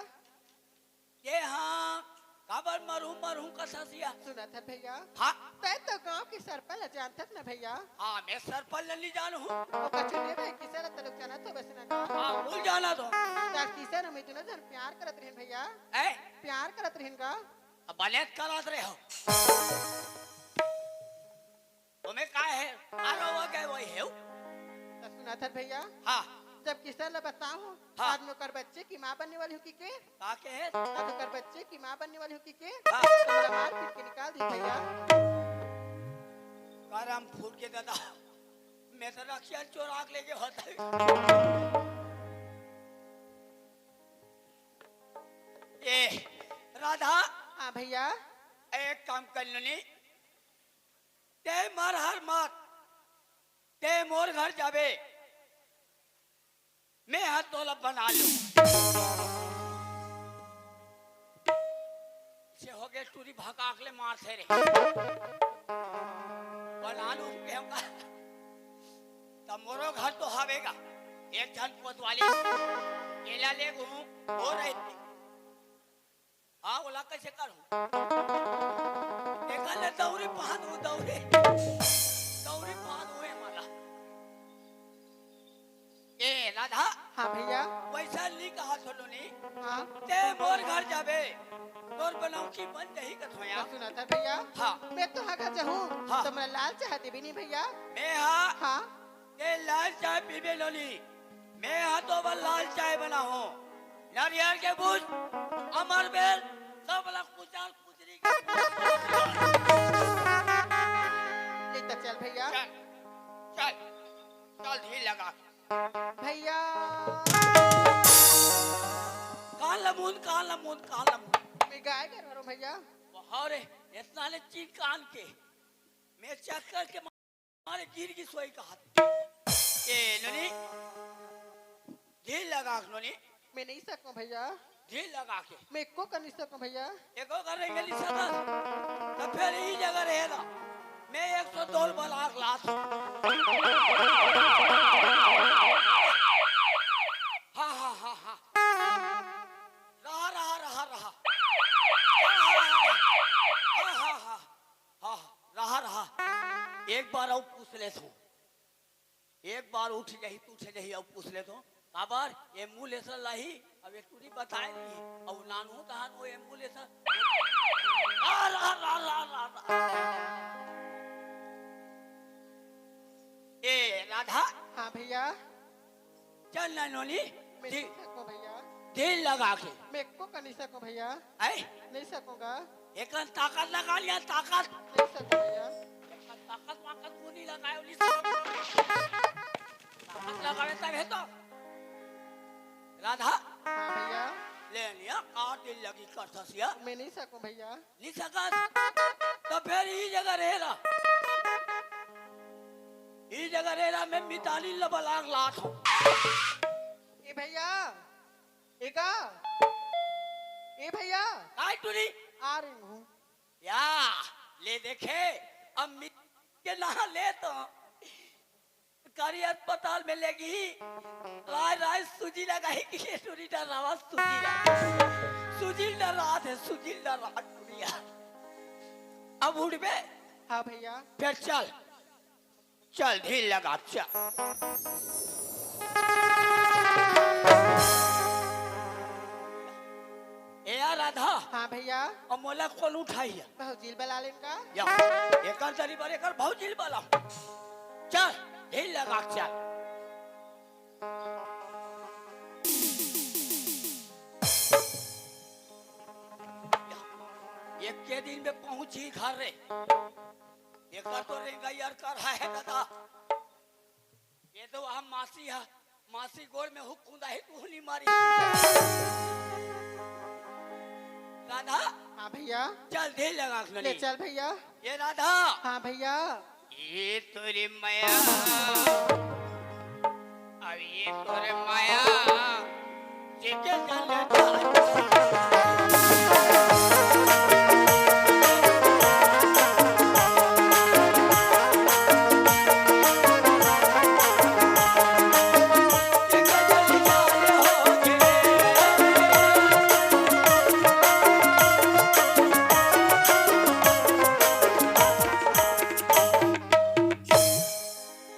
ये हाँ काबर मरहूं कससिया सुना था भैया हाँ तै तो गांव की सरपंच जानता ना भैया हाँ मैं सरपंच नहीं जानू वो कचुने भाई किसे तलक जाना तो बस ना हाँ भूल जाना तो तार किसे न मैं जन प्यार करत रहन भैया ए प्यार करत रहन का अब बलेत करात रहे हो तुम्हें का है आरो वो गए वही है तो सुना था भैया हाँ जब किसे ल बताऊं हाँ। आज में कर बच्चे की मां बनने वाली हूं की के का के है आज कर बच्चे की मां बनने वाली हूं की के हाँ। तो मेरा मार पीट के निकाल दी भैया करम फूट के दादा मैं तो रखिया चोरा के लेके होता है ए राधा हाँ भैया एक काम कर लो नी ते मर हर मत ते मोर घर जावे मैं हाथ तोला बना लूं से हो गए टूरी भगा के मार थे रे बना लूं के होगा तब मोरो घर तो हवेगा एक जन कोतवाली केला ले घूमू हो रही थी हाँ बोला कैसे करूं देखा ले दौरी पहाड़ दौरी पहाड़ हुए माला ए राधा हाँ भैया वैसा ली कहा छोड़ो नी हाँ ते मोर घर जावे तोर बनाऊ की बन जही कथोया तो सुना था भैया हाँ मैं तो हाँ चाहूँ हाँ। तो मेरा लाल चाहती भी नहीं भैया मैं हाँ हाँ ये लाल चाय पीबे लोली मैं हाँ तो बल लाल चाय बना हूँ नारियल के बूझ अमर बेल सब लग कुचाल कुचरी ले तो चल भैया चल चल ढील लगा भैया कान लमून मैं गाय कर रहा हूँ भैया बहुत रे इतना ले चीन कान के मैं चक्कर के मारे गिर की सोई का हाथ ए ननी ढील लगा ननी मैं नहीं सकूं भैया ढील लगा के मैं को कर नहीं सकूं भैया एको करेंगे नहीं सदा तो फिर ही जगह रहेगा मैं 102 बलाक लात हाँ रहा एक बार और पूछ ले तू एक बार उठ जाही तू उठ जाही और पूछ ले तो काबर एम्बुलेंस लाही अब एक टूरी बताए नहीं और नानू तहान वो एम्बुलेंस ए राधा हाँ भैया चल ना नोनी मैं नहीं सकूं भैया दिल लगा के मैं को कर नहीं सकूं भैया है नहीं सकूंगा एक ताकत लगा लिया ताकत नहीं सकूं भैया ताकत वाकत को नहीं लगाए उली ताकत लगावे तब है तो राधा हाँ भैया ले लिया काट दिल लगी कर ससिया मैं नहीं सकूं भैया नहीं सका तो फिर ही जगह रहेगा ये जगह रहेगा मैं मिताली लबलाग लात हूँ ए भैया एका ए भैया काय टूरी आ रही हूँ या ले देखे अब मित के नहा ले तो कारी अस्पताल में लेगी राय सूजी लगाई कि ये टूरी डर रहा सूजी डर रहा थे सूजी डर रहा टूरिया अब उड़ बे हाँ भैया फिर चल चल ढील लगा चल ए यार राधा हाँ भैया और मोला कौन उठाई है भौजील बला लेन का या एकर तरी पर एकर भौजिल वाला चल ढील लगा के चल एक के दिन में पहुंची घर रे एकर तो रेंगा यार कर है दादा ये तो हम मासी है मासी गोल में हुक कुंदा ही तू नहीं मारी राधा हाँ भैया चल ढील लगा के ले चल भैया ये राधा हाँ भैया ये तोरे माया अब ये तोरे माया जेके जाने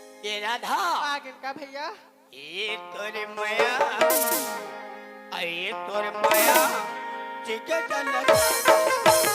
आगे का भैया ये तोरे माया ये तोरे माया जेके जाने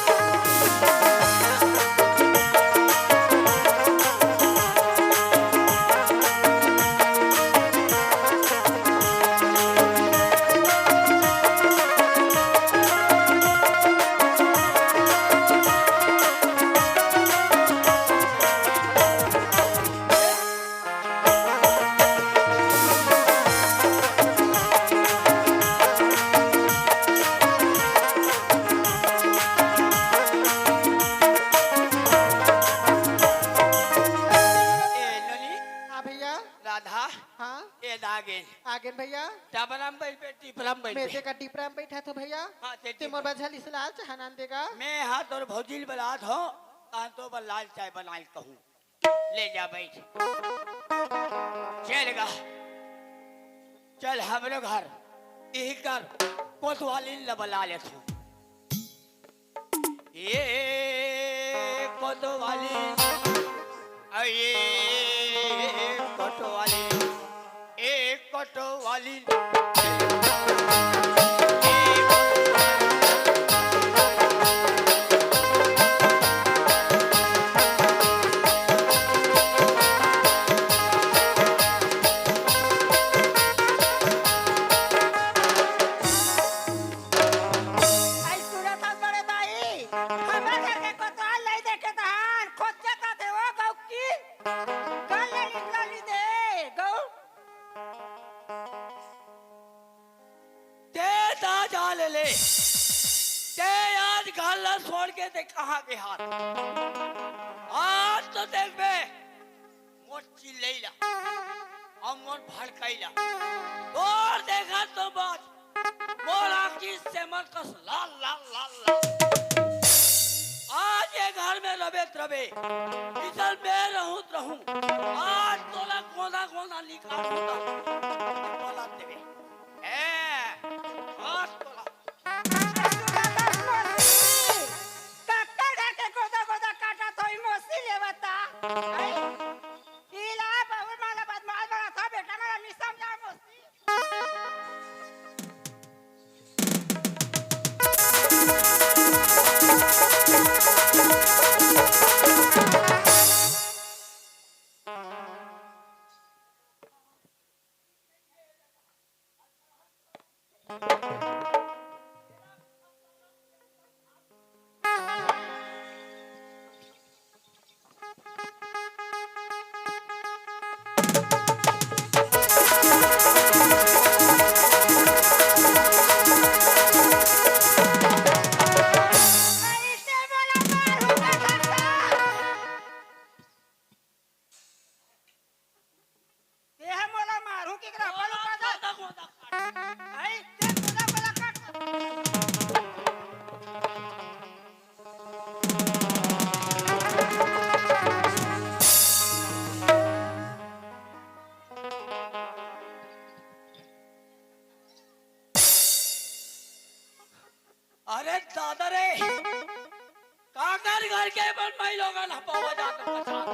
हाँ भैया राधा हाँ ये दागे आगे भैया डबरम बैठ बैठ मेजे का टिपरा में बैठा तो भैया हाँ, ते ते मोर बझल इसलाल चहानान देगा मैं हाथ और भौजिल बलात हो तो लाल चाय बनाए कहूँ ले जा बैठ चलेगा चल हमरो घर यही कर कोतवाली बला ले तू ये कोतवाली ये कोतवाली एक कोतवाली आई सूरत हम बड़े भाई हमरा घर के कोतवाल नहीं देखे तहान खोजे का थे वो गौ की कल ले निकली दे गौ ते दाजा ले ते आज गाला छोड़ के ते कहाँ के हाथ आज तो देख बे मोर चिल्लैला और मोर भड़कैला और देखा तो बात मोर आँखी से मन कस लाल लाल लाल लाल आज ये घर में रबे इधर मैं रहूं आज तोला कोना कोना निकाल बोला देवे आज तोला काका घर के गोदा गोदा काटा थोई मोसी लेवता आई इला बाबू माला बाद माल बड़ा था बेटा मेरा निसम जा मोसी ऐसे बोला मारू का काका ये मोला मारू की करा बोलो का आई ते गोदा गोदा काट अरे दादा रे काकर घर के बन मैं लोग ना पावा जाता पचास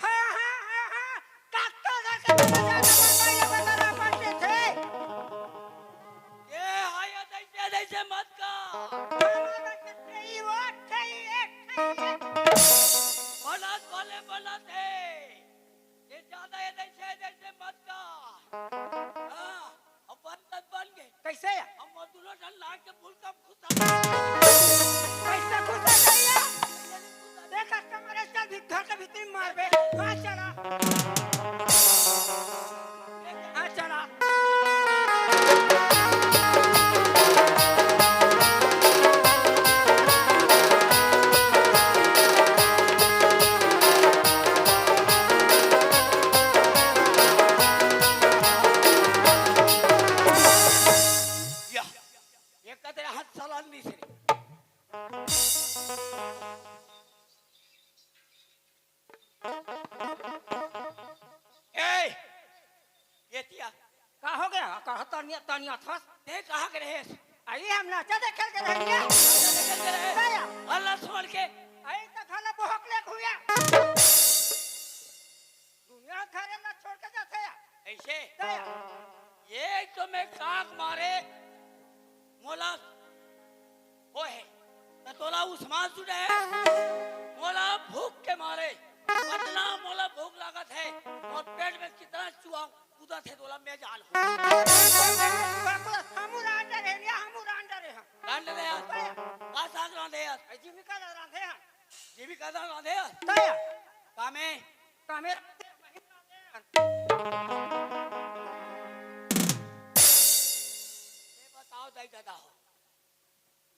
हाँ हाँ हाँ हाँ काका घर के बजा के बजा बता पड़ते थे ये हाय ऐसे मत कर बोलत बोले बोलत है ये ज्यादा ये जैसे मत का हाँ अब बन गए कैसे है? हम मधुलो ढल ला के फूल का खुदा कैसे खुदा जाइए? देख कस्टमर है, चल भी घर के भीतर मार बे। हाँ चला, हाँ चला। या ये कदर हाथ सलान नहीं से ए ये तिया का हो गया? कहा तानिया तानिया था। ते कहा के रहे आई हम नाचा देखे के रहेंगे। दया, अल्लाह छोड़ के आई तो खाना बहुत ले हुआ। दुनिया खाने ना छोड़ के जाते हैं। ऐसे दया, ये तो मैं काक मारे मोला वो है तो तोला उस्मान सुने है मोला भूख के मारे कितना मोला भूख लागत है और पेट में कितना चूहा कूदा थे तोला मैं जान हमू रांडर है या हमू रांडर है। रांड ले यार का साथ रांधे यार जीविका रांधे हैं। जीविका दा रांधे यार दया, कामे कामेर ये बताओ दाई दादा हो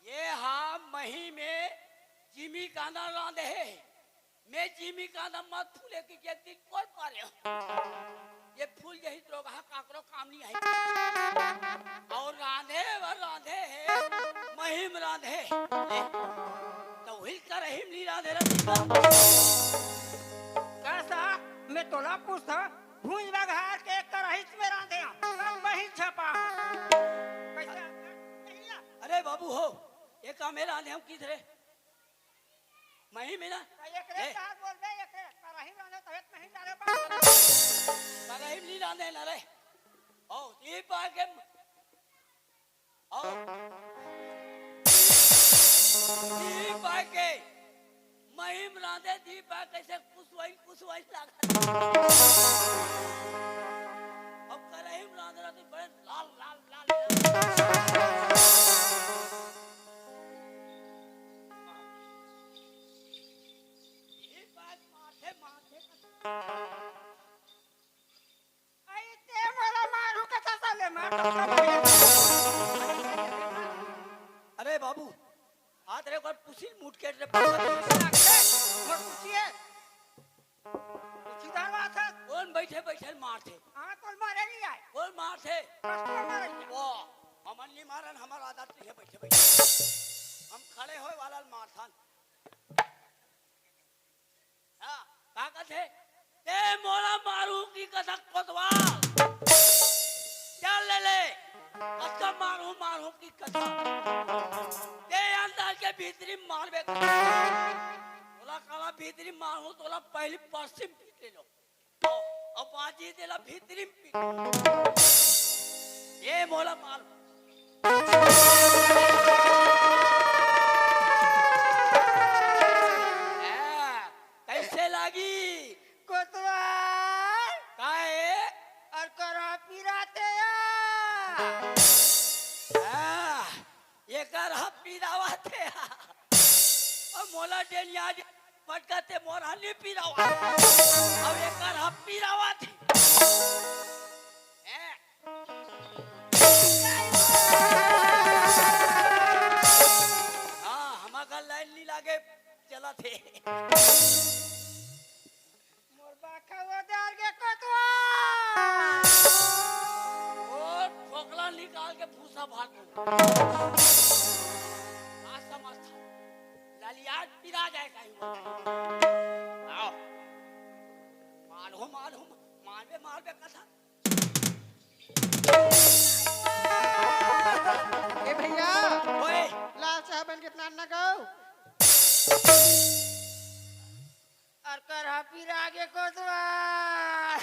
ये हाँ मही में जिमी कांदा रांधे है मैं जिमी कांदा मत फूले की एक दिन कोई पारे ये फूल यही तो कहा काकरो काम नहीं है और रांधे है महिम रांधे तो वही कर हिम नहीं रांधे कैसा? मैं तोला पूछता भूंज बघार के कराही में रांधे हैं। वही छपा कैसा? अरे बाबू हो ये काम मेरा रांधे हम किधरे महिम है ना एक रे चार बोल बे, एक रे कराही रांधे तो एक नहीं डाले पा। हिम नहीं रांधे ना रे ओ ये पाके ओ ये पाके महिम रांधे दी पाके से कुसवाई लगा अब करहिम रांधे तो बड़े लाल लाल लाल ये बात माथे आई ते मला मारू कसा चाले मार। अरे बाबू हाथ रे कोई पुसिल मुट के रे मोर पूछिए पूछीदार बात है। कौन बैठे बैठे मारते हाँ तो मारे नहीं आए, कौन मारते कस्टमर मारे नहीं आए। वो हमन नहीं मारन हमार आदत नहीं है बैठे बैठे हम खड़े होए वाला मारथन हाँ का कहते ते मोला मारू की कथा कोतवाल चल ले कथा मारू की कथा ते अंदर के भीतरी मारबे तोला काला भीतरी मारू तोला पहली पश्चिम पीट ले लो अब बाजी देला भीतरी पीट ये मोला मारू कैसे लगी कोतवाल काहे और करा पिराते या। ये कर पीरावा थे और मोला डेलिया पटकाते मोरा नहीं पीरावा अब ये कर पीरावा थे हाँ हमारा लाइन नहीं लागे चला थे मोर बाखा वदार के कोतवाल और ठोकला निकाल के भूसा भाग समझ था ललियात पिरा जाए कहीं आओ मारो मारबे कथा ए भैया ओए लाल साहब कितना न गो और करा पिरा के कोतवाल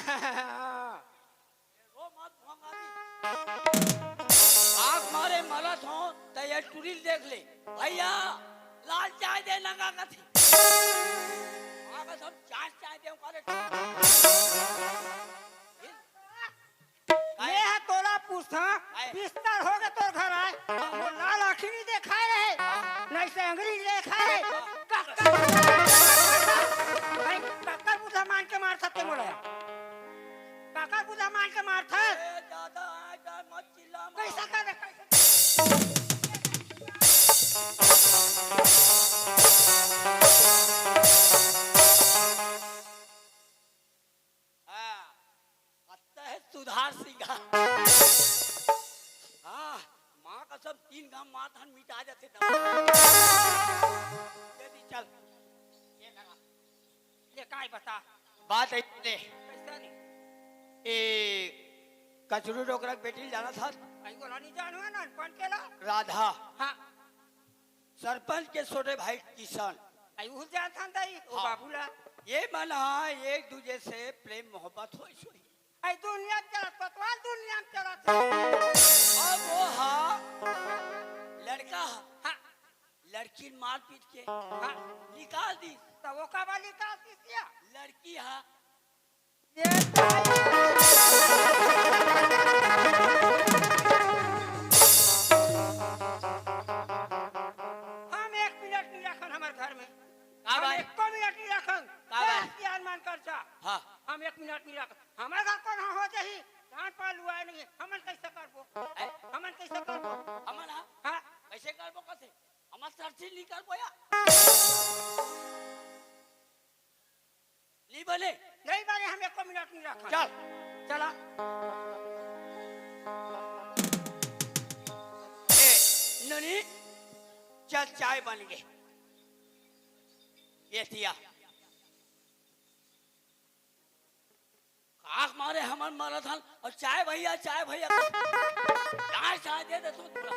रो मत भंगारी आग मारे मरत हो त तो ये टूरिल देख ले भैया लाल चाय दे लगा का थी आगे सब चाय दे करे ये है तोला पूछा बिस्तर हो गए तो घर आए वो लाल आँखी नहीं देखा रहे नहीं से अंग्रेजी देखा है काकर बुधा मान के मार सकते मोला काकर बुधा मान के मार था दादा आजा मत चिल्ला कैसा कर कैसा सुधार सिंह हाँ माँ का सब 3 गांव माथान मिटा जाते चल ये काय बता बात ऐसे कैसा नहीं ए कचरू डोकरा बेटी जाना था आई को नहीं जानू है ना कौन केला राधा हाँ सरपंच के छोटे भाई किसान आई उस जान था दाई ओ हाँ। बाबूला ये मना एक दूसरे से प्रेम मोहब्बत हो सोई आई दुनिया चला पतवार दुनिया में चला अब वो हाँ लड़का हाँ लड़की मार पीट के हाँ निकाल दी तो वो का वाली का किसिया लड़की हाँ हम 1 मिनट नहीं रखन हमारे घर में का भाई? हम 1 मिनट नहीं रखन का भाई? क्या मान कर जा हाँ हम 1 मिनट नहीं रखन हमारे घर कौन हो जाही धान पाल हुआ नहीं हमन कैसे करबो हमन कैसे करबो हमारा हाँ कैसे करबो कैसे हमार सरसी नहीं कर बोया नहीं बने नहीं बारे हम 1 मिनट नहीं रखन चल चला ए ननी चल चाय बन गए ये थिया आँख मारे हमार मारा था और चाय भैया चाय दे दे तू पूरा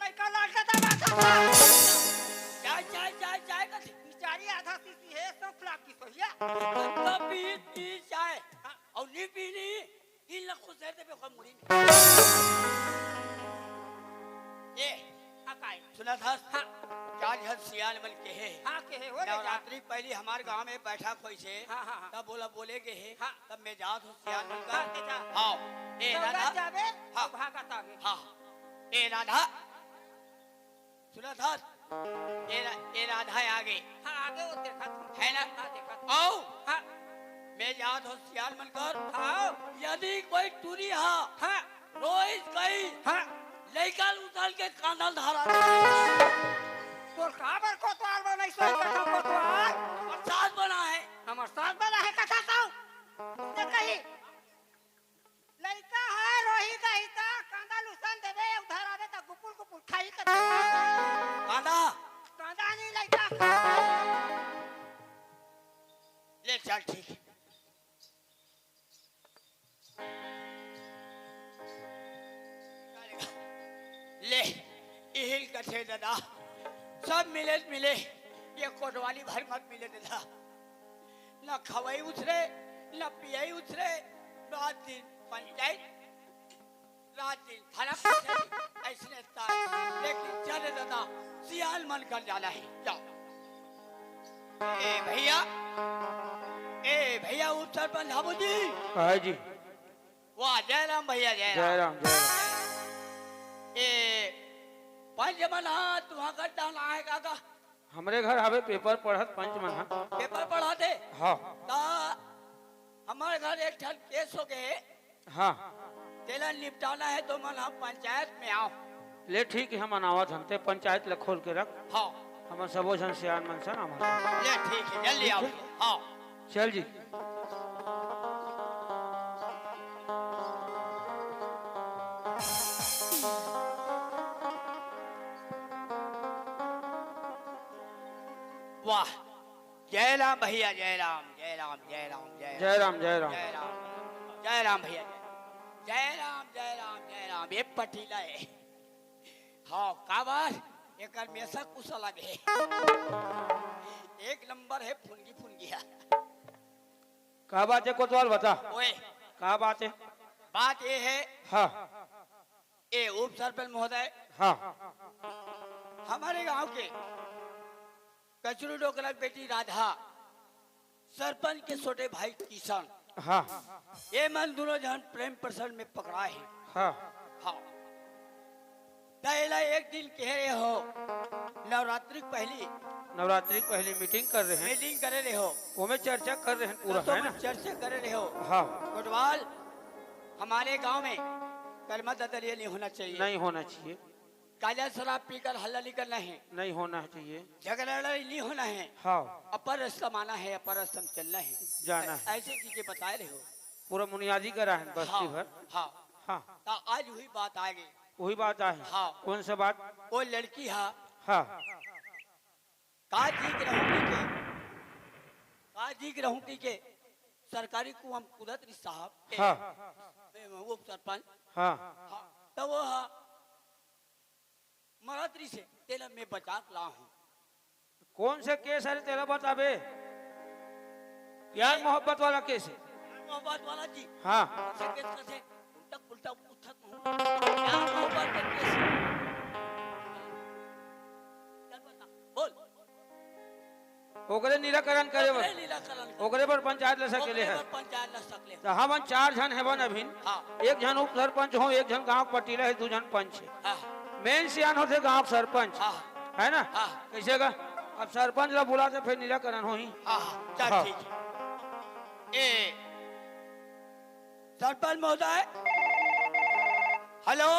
लड़का लड़का दबा चाय का थी बिचारी आधा सीसी है 100 लाख की सोहिया पी चाय और नी पीनी इन लोग खुश रहते पे कोई मुड़ी ये अकाई सुना था जाज हद सियाल बन के है हाँ के है हो रे जा नवरात्रि पहली हमारे गांव में बैठा कोई से हाँ, हाँ, हाँ। तब बोले के है हाँ। तब मैं जात हूँ सियाल बन हाँ, के जा। का हाँ ए दौड़ा राधा जावे हाँ। भागत आगे हाँ ए राधा सुना था ए राधा आगे हाँ आगे वो देखा तू है ना हाँ देखा तू आओ हाँ मैं जात हूँ सियाल बनकर हाँ यदि कोई टूरी हाँ रोज गई हाँ लड़का उतार के कांधा धारा तोर काबर कोतवाल बनाई सो कथा कोतवाल प्रसाद बना है हमर साथ बना है कथा कहू ते कही लड़का है रोही गईता कांदा लुसन देबे उधार आवे त गुपुल गुपुल खाई कर कांधा कांदा नहीं लड़का ले चल ठीक है ले इहिल कथे दादा सब मिले ये कोटवाली भर मत मिले दादा न खवाई उतरे न पियाई उतरे रात दिन पंचायत रात दिन थाना ऐसे लेकिन चले दादा सियाल मन कर जाना है जाओ ए भैया उत्तर पंजाबू जी हाँ जी वाह जयराम भैया जयराम जयराम ए पंचमना तुहा का डाला है काका हमरे घर आवे पेपर पढ़त पंचमन हाँ पेपर पढ़ाते हाँ ता हमारे घर एक ठन केस हो गए हाँ तेला निपटाना है तो मन हम पंचायत में आओ ले ठीक है हम अनावत हनते पंचायत ले खोल के रख हाँ हम सबो जन सियान मन सन हमारे ले ठीक है जल्दी आओ हाँ चल जी वाह जयराम भैया जयराम जयराम जयराम जयराम जयराम जयराम जयराम भैया जयराम जयराम जयराम ये पटीला है हाँ काबार एक मेसा कुछ अलग है एक नंबर है फुनगी फुनगिया का बात है कोतवाल बता ओए का बात है बात ये है हाँ ए उप सरपंच महोदय, हाँ हमारे गांव के कचरू डोकरा की बेटी राधा, सरपंच के छोटे भाई किशन, हाँ ये मन दोनों जन प्रेम प्रसंग में पकड़ा है। हाँ हाँ, पहला एक दिन कह रहे हो नवरात्रि नवरात्रि की पहली मीटिंग कर रहे हैं, मीटिंग करे रहे हो, वो में चर्चा कर रहे हैं पूरा, तो है ना? चर्चा करे रहे हो। हाँ कोटवाल, हमारे गांव में कर्मा दरिया नहीं होना चाहिए, नहीं होना चाहिए, काला शराब पीकर हल्ला नहीं करना है, नहीं होना चाहिए। झगड़ा नहीं होना है, हाँ अपर रास्ता माना है, अपर रास्ता में चलना है, जाना है। ऐसे चीजें बता रहे हो। पूरा बुनियादी करा है बस्ती भर। हाँ हाँ तो आज हुई बात आगे। वही बात है। हाँ। कौन सा बात? वो लड़की हा हाँ काजी रहूंगी के सरकारी कुआं कुदरत साहब, हाँ वो सरपंच, हाँ हाँ, तो वो हा मरात्री से तेला में बचा ला हूँ। कौन से केस है तेरा बताबे? प्यार मोहब्बत वाला केस है? मोहब्बत वाला जी, हाँ से केस कैसे उल्टा उल्टा उठत हूँ, प्यार मोहब्बत का केस। चल बता, बोल। ओकरे निराकरण करे ओकरे निराकरण करे। ओकरे पर पंचायत ले सकेले है। ओकरे पर पंचायत ला सकले। तो हम 4 जन है बन अभिन, हाँ। एक जन उप सरपंच हो, एक जन गांव पटीला है, 2 जन पंच है। हाँ मेन सियान होते गांव सरपंच, हाँ है ना? हाँ। कैसे का अब सरपंच ला बुलाते फिर निराकरण हो ही। हाँ, चल हाँ। ठीक है। ए सरपंच महोदय, हेलो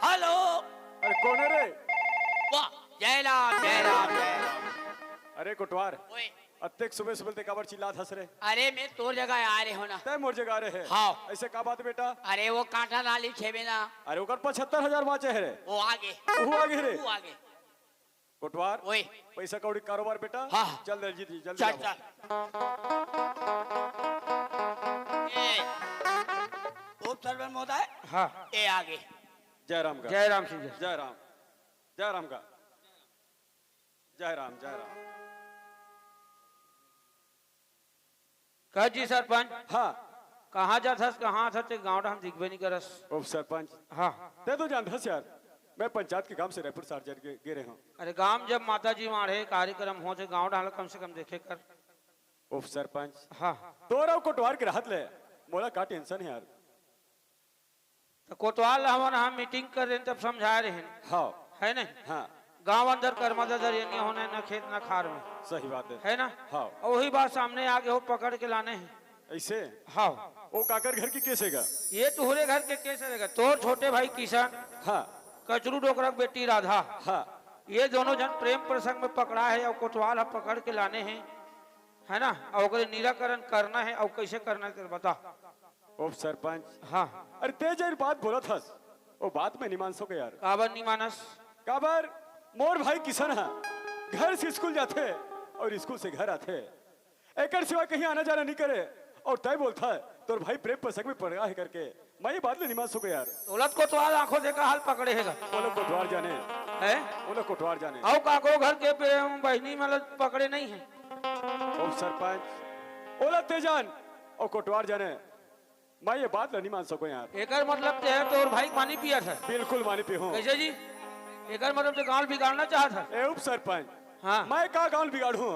हेलो, अरे कौन है रे? वाह, जय राम जय राम जय राम। अरे कोटवार, ओए, अत्तेक सुबह सुबह ते काबर चिल्लात हंस रे? अरे मैं तोर जगह आ रहे हो ना। तय मोर जगह रे है। हाँ। ऐसे का बात बेटा? अरे वो कांटा नाली छेबे ना, अरे ओकर 75,000 बाचे है रे। वो आगे वो आगे रे। वो आगे। कोटवार, ओए, पैसा कौड़ी कारोबार बेटा? हाँ। चल दलजी जी जल्दी चल आओ। चल। ए उप सरपंच महोदय, हाँ ए आगे। जय राम का। जय राम सिंह जी। जय राम, जय राम का। जय राम, जय राम। कह जी सरपंच। हाँ कहाँ जाथस, कहाँ था ते गाँव हम दिखबे नहीं करस। उप सरपंच, हाँ ते तो जानथस यार, मैं पंचायत के काम से रायपुर शहर जर गे रहे हूँ। अरे गांव जब माता जी मारे कार्यक्रम हो तो गाँव डाल कम से कम देखे कर। उप सरपंच, हाँ तोरा कोटवार के राहत ले, मोला का टेंशन है यार। तो कोतवाल हमारा हम मीटिंग कर रहे हैं तब समझा रहे हैं। हाँ है नहीं? हाँ गांव अंदर कर्मा दरिया नहीं होना, न खेत न खार में। सही बात है ना? हाँ वही बात सामने आगे हो पकड़ के लाने हैं ऐसे। हाँ वो काकर घर की केस हैगा? ये तुहरे घर के केस रहेगा। तोर छोटे भाई किशन, हाँ कचरू डोकरा की बेटी राधा, हाँ ये दोनों जन प्रेम प्रसंग में पकड़ा है और कोतवाल हम पकड़ के लाने हैं, है ना? और निराकरण करना है। और कैसे करना है बता। उप सरपंच, हाँ अरे तेज बात बोला था, वो बात में नहीं मान सको यार। काबर नहीं मानस? काबर मोर भाई किशन है, घर से स्कूल जाते और स्कूल से घर आते, एक सिवा कहीं आना जाना नहीं करे। और तय बोलता है तोर भाई प्रेम प्रसंग में पड़ा है करके, मैं ये बात नहीं मान सको यार। दौलत कोतवाल आंखों देखा हाल पकड़े है। वो लोग कोतवाल जाने है, वो लोग कोतवाल जाने। और काको घर के बहनी मतलब पकड़े नहीं है। उप सरपंच ओला तेजान और कोतवाल जाने, मैं ये बात नहीं मान सको यार। एकर मतलब ते है तोर भाई पानी पिया था? बिल्कुल पानी पी हूँ। कैसे जी? एकर मतलब तो गांव बिगाड़ना चाहता है। ए उप सरपंच, हाँ मैं का गांव बिगाड़ू?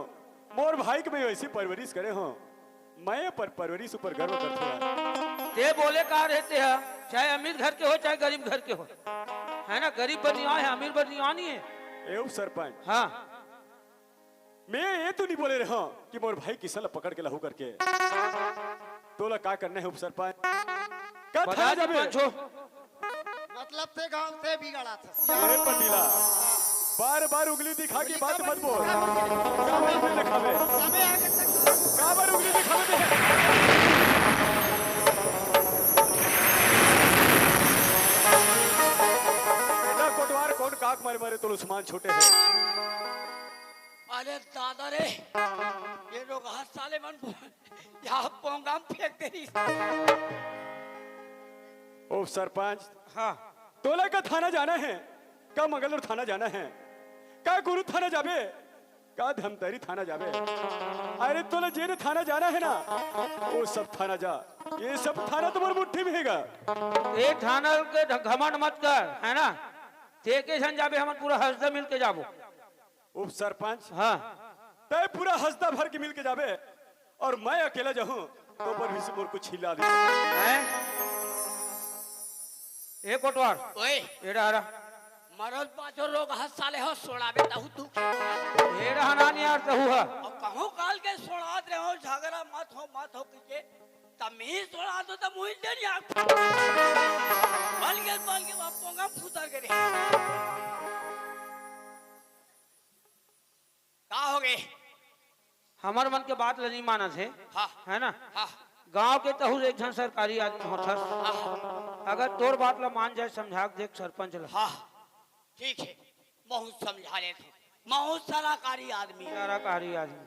मोर भाई के मैं वैसी परवरिश करे हूँ, मैं पर परवरिश ऊपर गर्व करते हैं। ते बोले कहा रहते हैं, चाहे अमीर घर के हो चाहे गरीब घर के हो, है ना? गरीब बनिया है, अमीर बनिया नहीं है। ए उप सरपंच, हाँ मैं ये तो नहीं बोले रहा हूँ कि मोर भाई किसल पकड़ के लहू करके तोला का करने है। उप सरपंच का था जब मतलब ते गांव ते बिगड़ा था। अरे पटीला, बार बार उंगली दिखा के बात मत बोल। काबर उंगली दिखावे? समय आगे तक काबर उंगली दिखावे? ना कोटवार कौन काक मारे मारे तो उस्मान छोटे हैं। अरे दादा रे, ये लोग हर साले मन यहाँ पोंगाम फेंक दे रही। ओ सरपंच, हाँ तोला का थाना जाना है, का मंगलूर थाना जाना है, का गुरु थाना जाबे, का धमतरी थाना जाबे। अरे तोला जेने थाना जाना है ना, वो सब थाना जा। ये सब थाना तुम्हारे मुट्ठी में हैगा। ए ठानल के घमंड मत कर, है ना? तेके जन जाबे हम पूरा हंसदा मिल के जाबो। उप सरपंच हाँ तय पूरा हंसदा भर के मिल के जाबे और मैं अकेला जाऊं तो पर भी से मोर को छिला दे। हैं? ए कोटवार ओए एड़ा हरा मरद पाछो लोग हंस साले हो सोड़ाबे तहु तू एड़ा हनानी यार तहु है। और कहूं काल के सोड़ात रहे हो झगड़ा मत हो पीछे तमीज सोड़ा तो तब मुझे दे दिया बल के बापोंगा फुतर करे का हो गए हमार मन के बात नहीं मानत है, हाँ है ना? हाँ गांव के तहु एक जन सरकारी आदमी होथस, अगर तोर बात ला मान जाए समझा के देख सरपंच ला। हाँ ठीक है बहुत समझा ले तू बहुत सलाहकारी आदमी है। सरकारी आदमी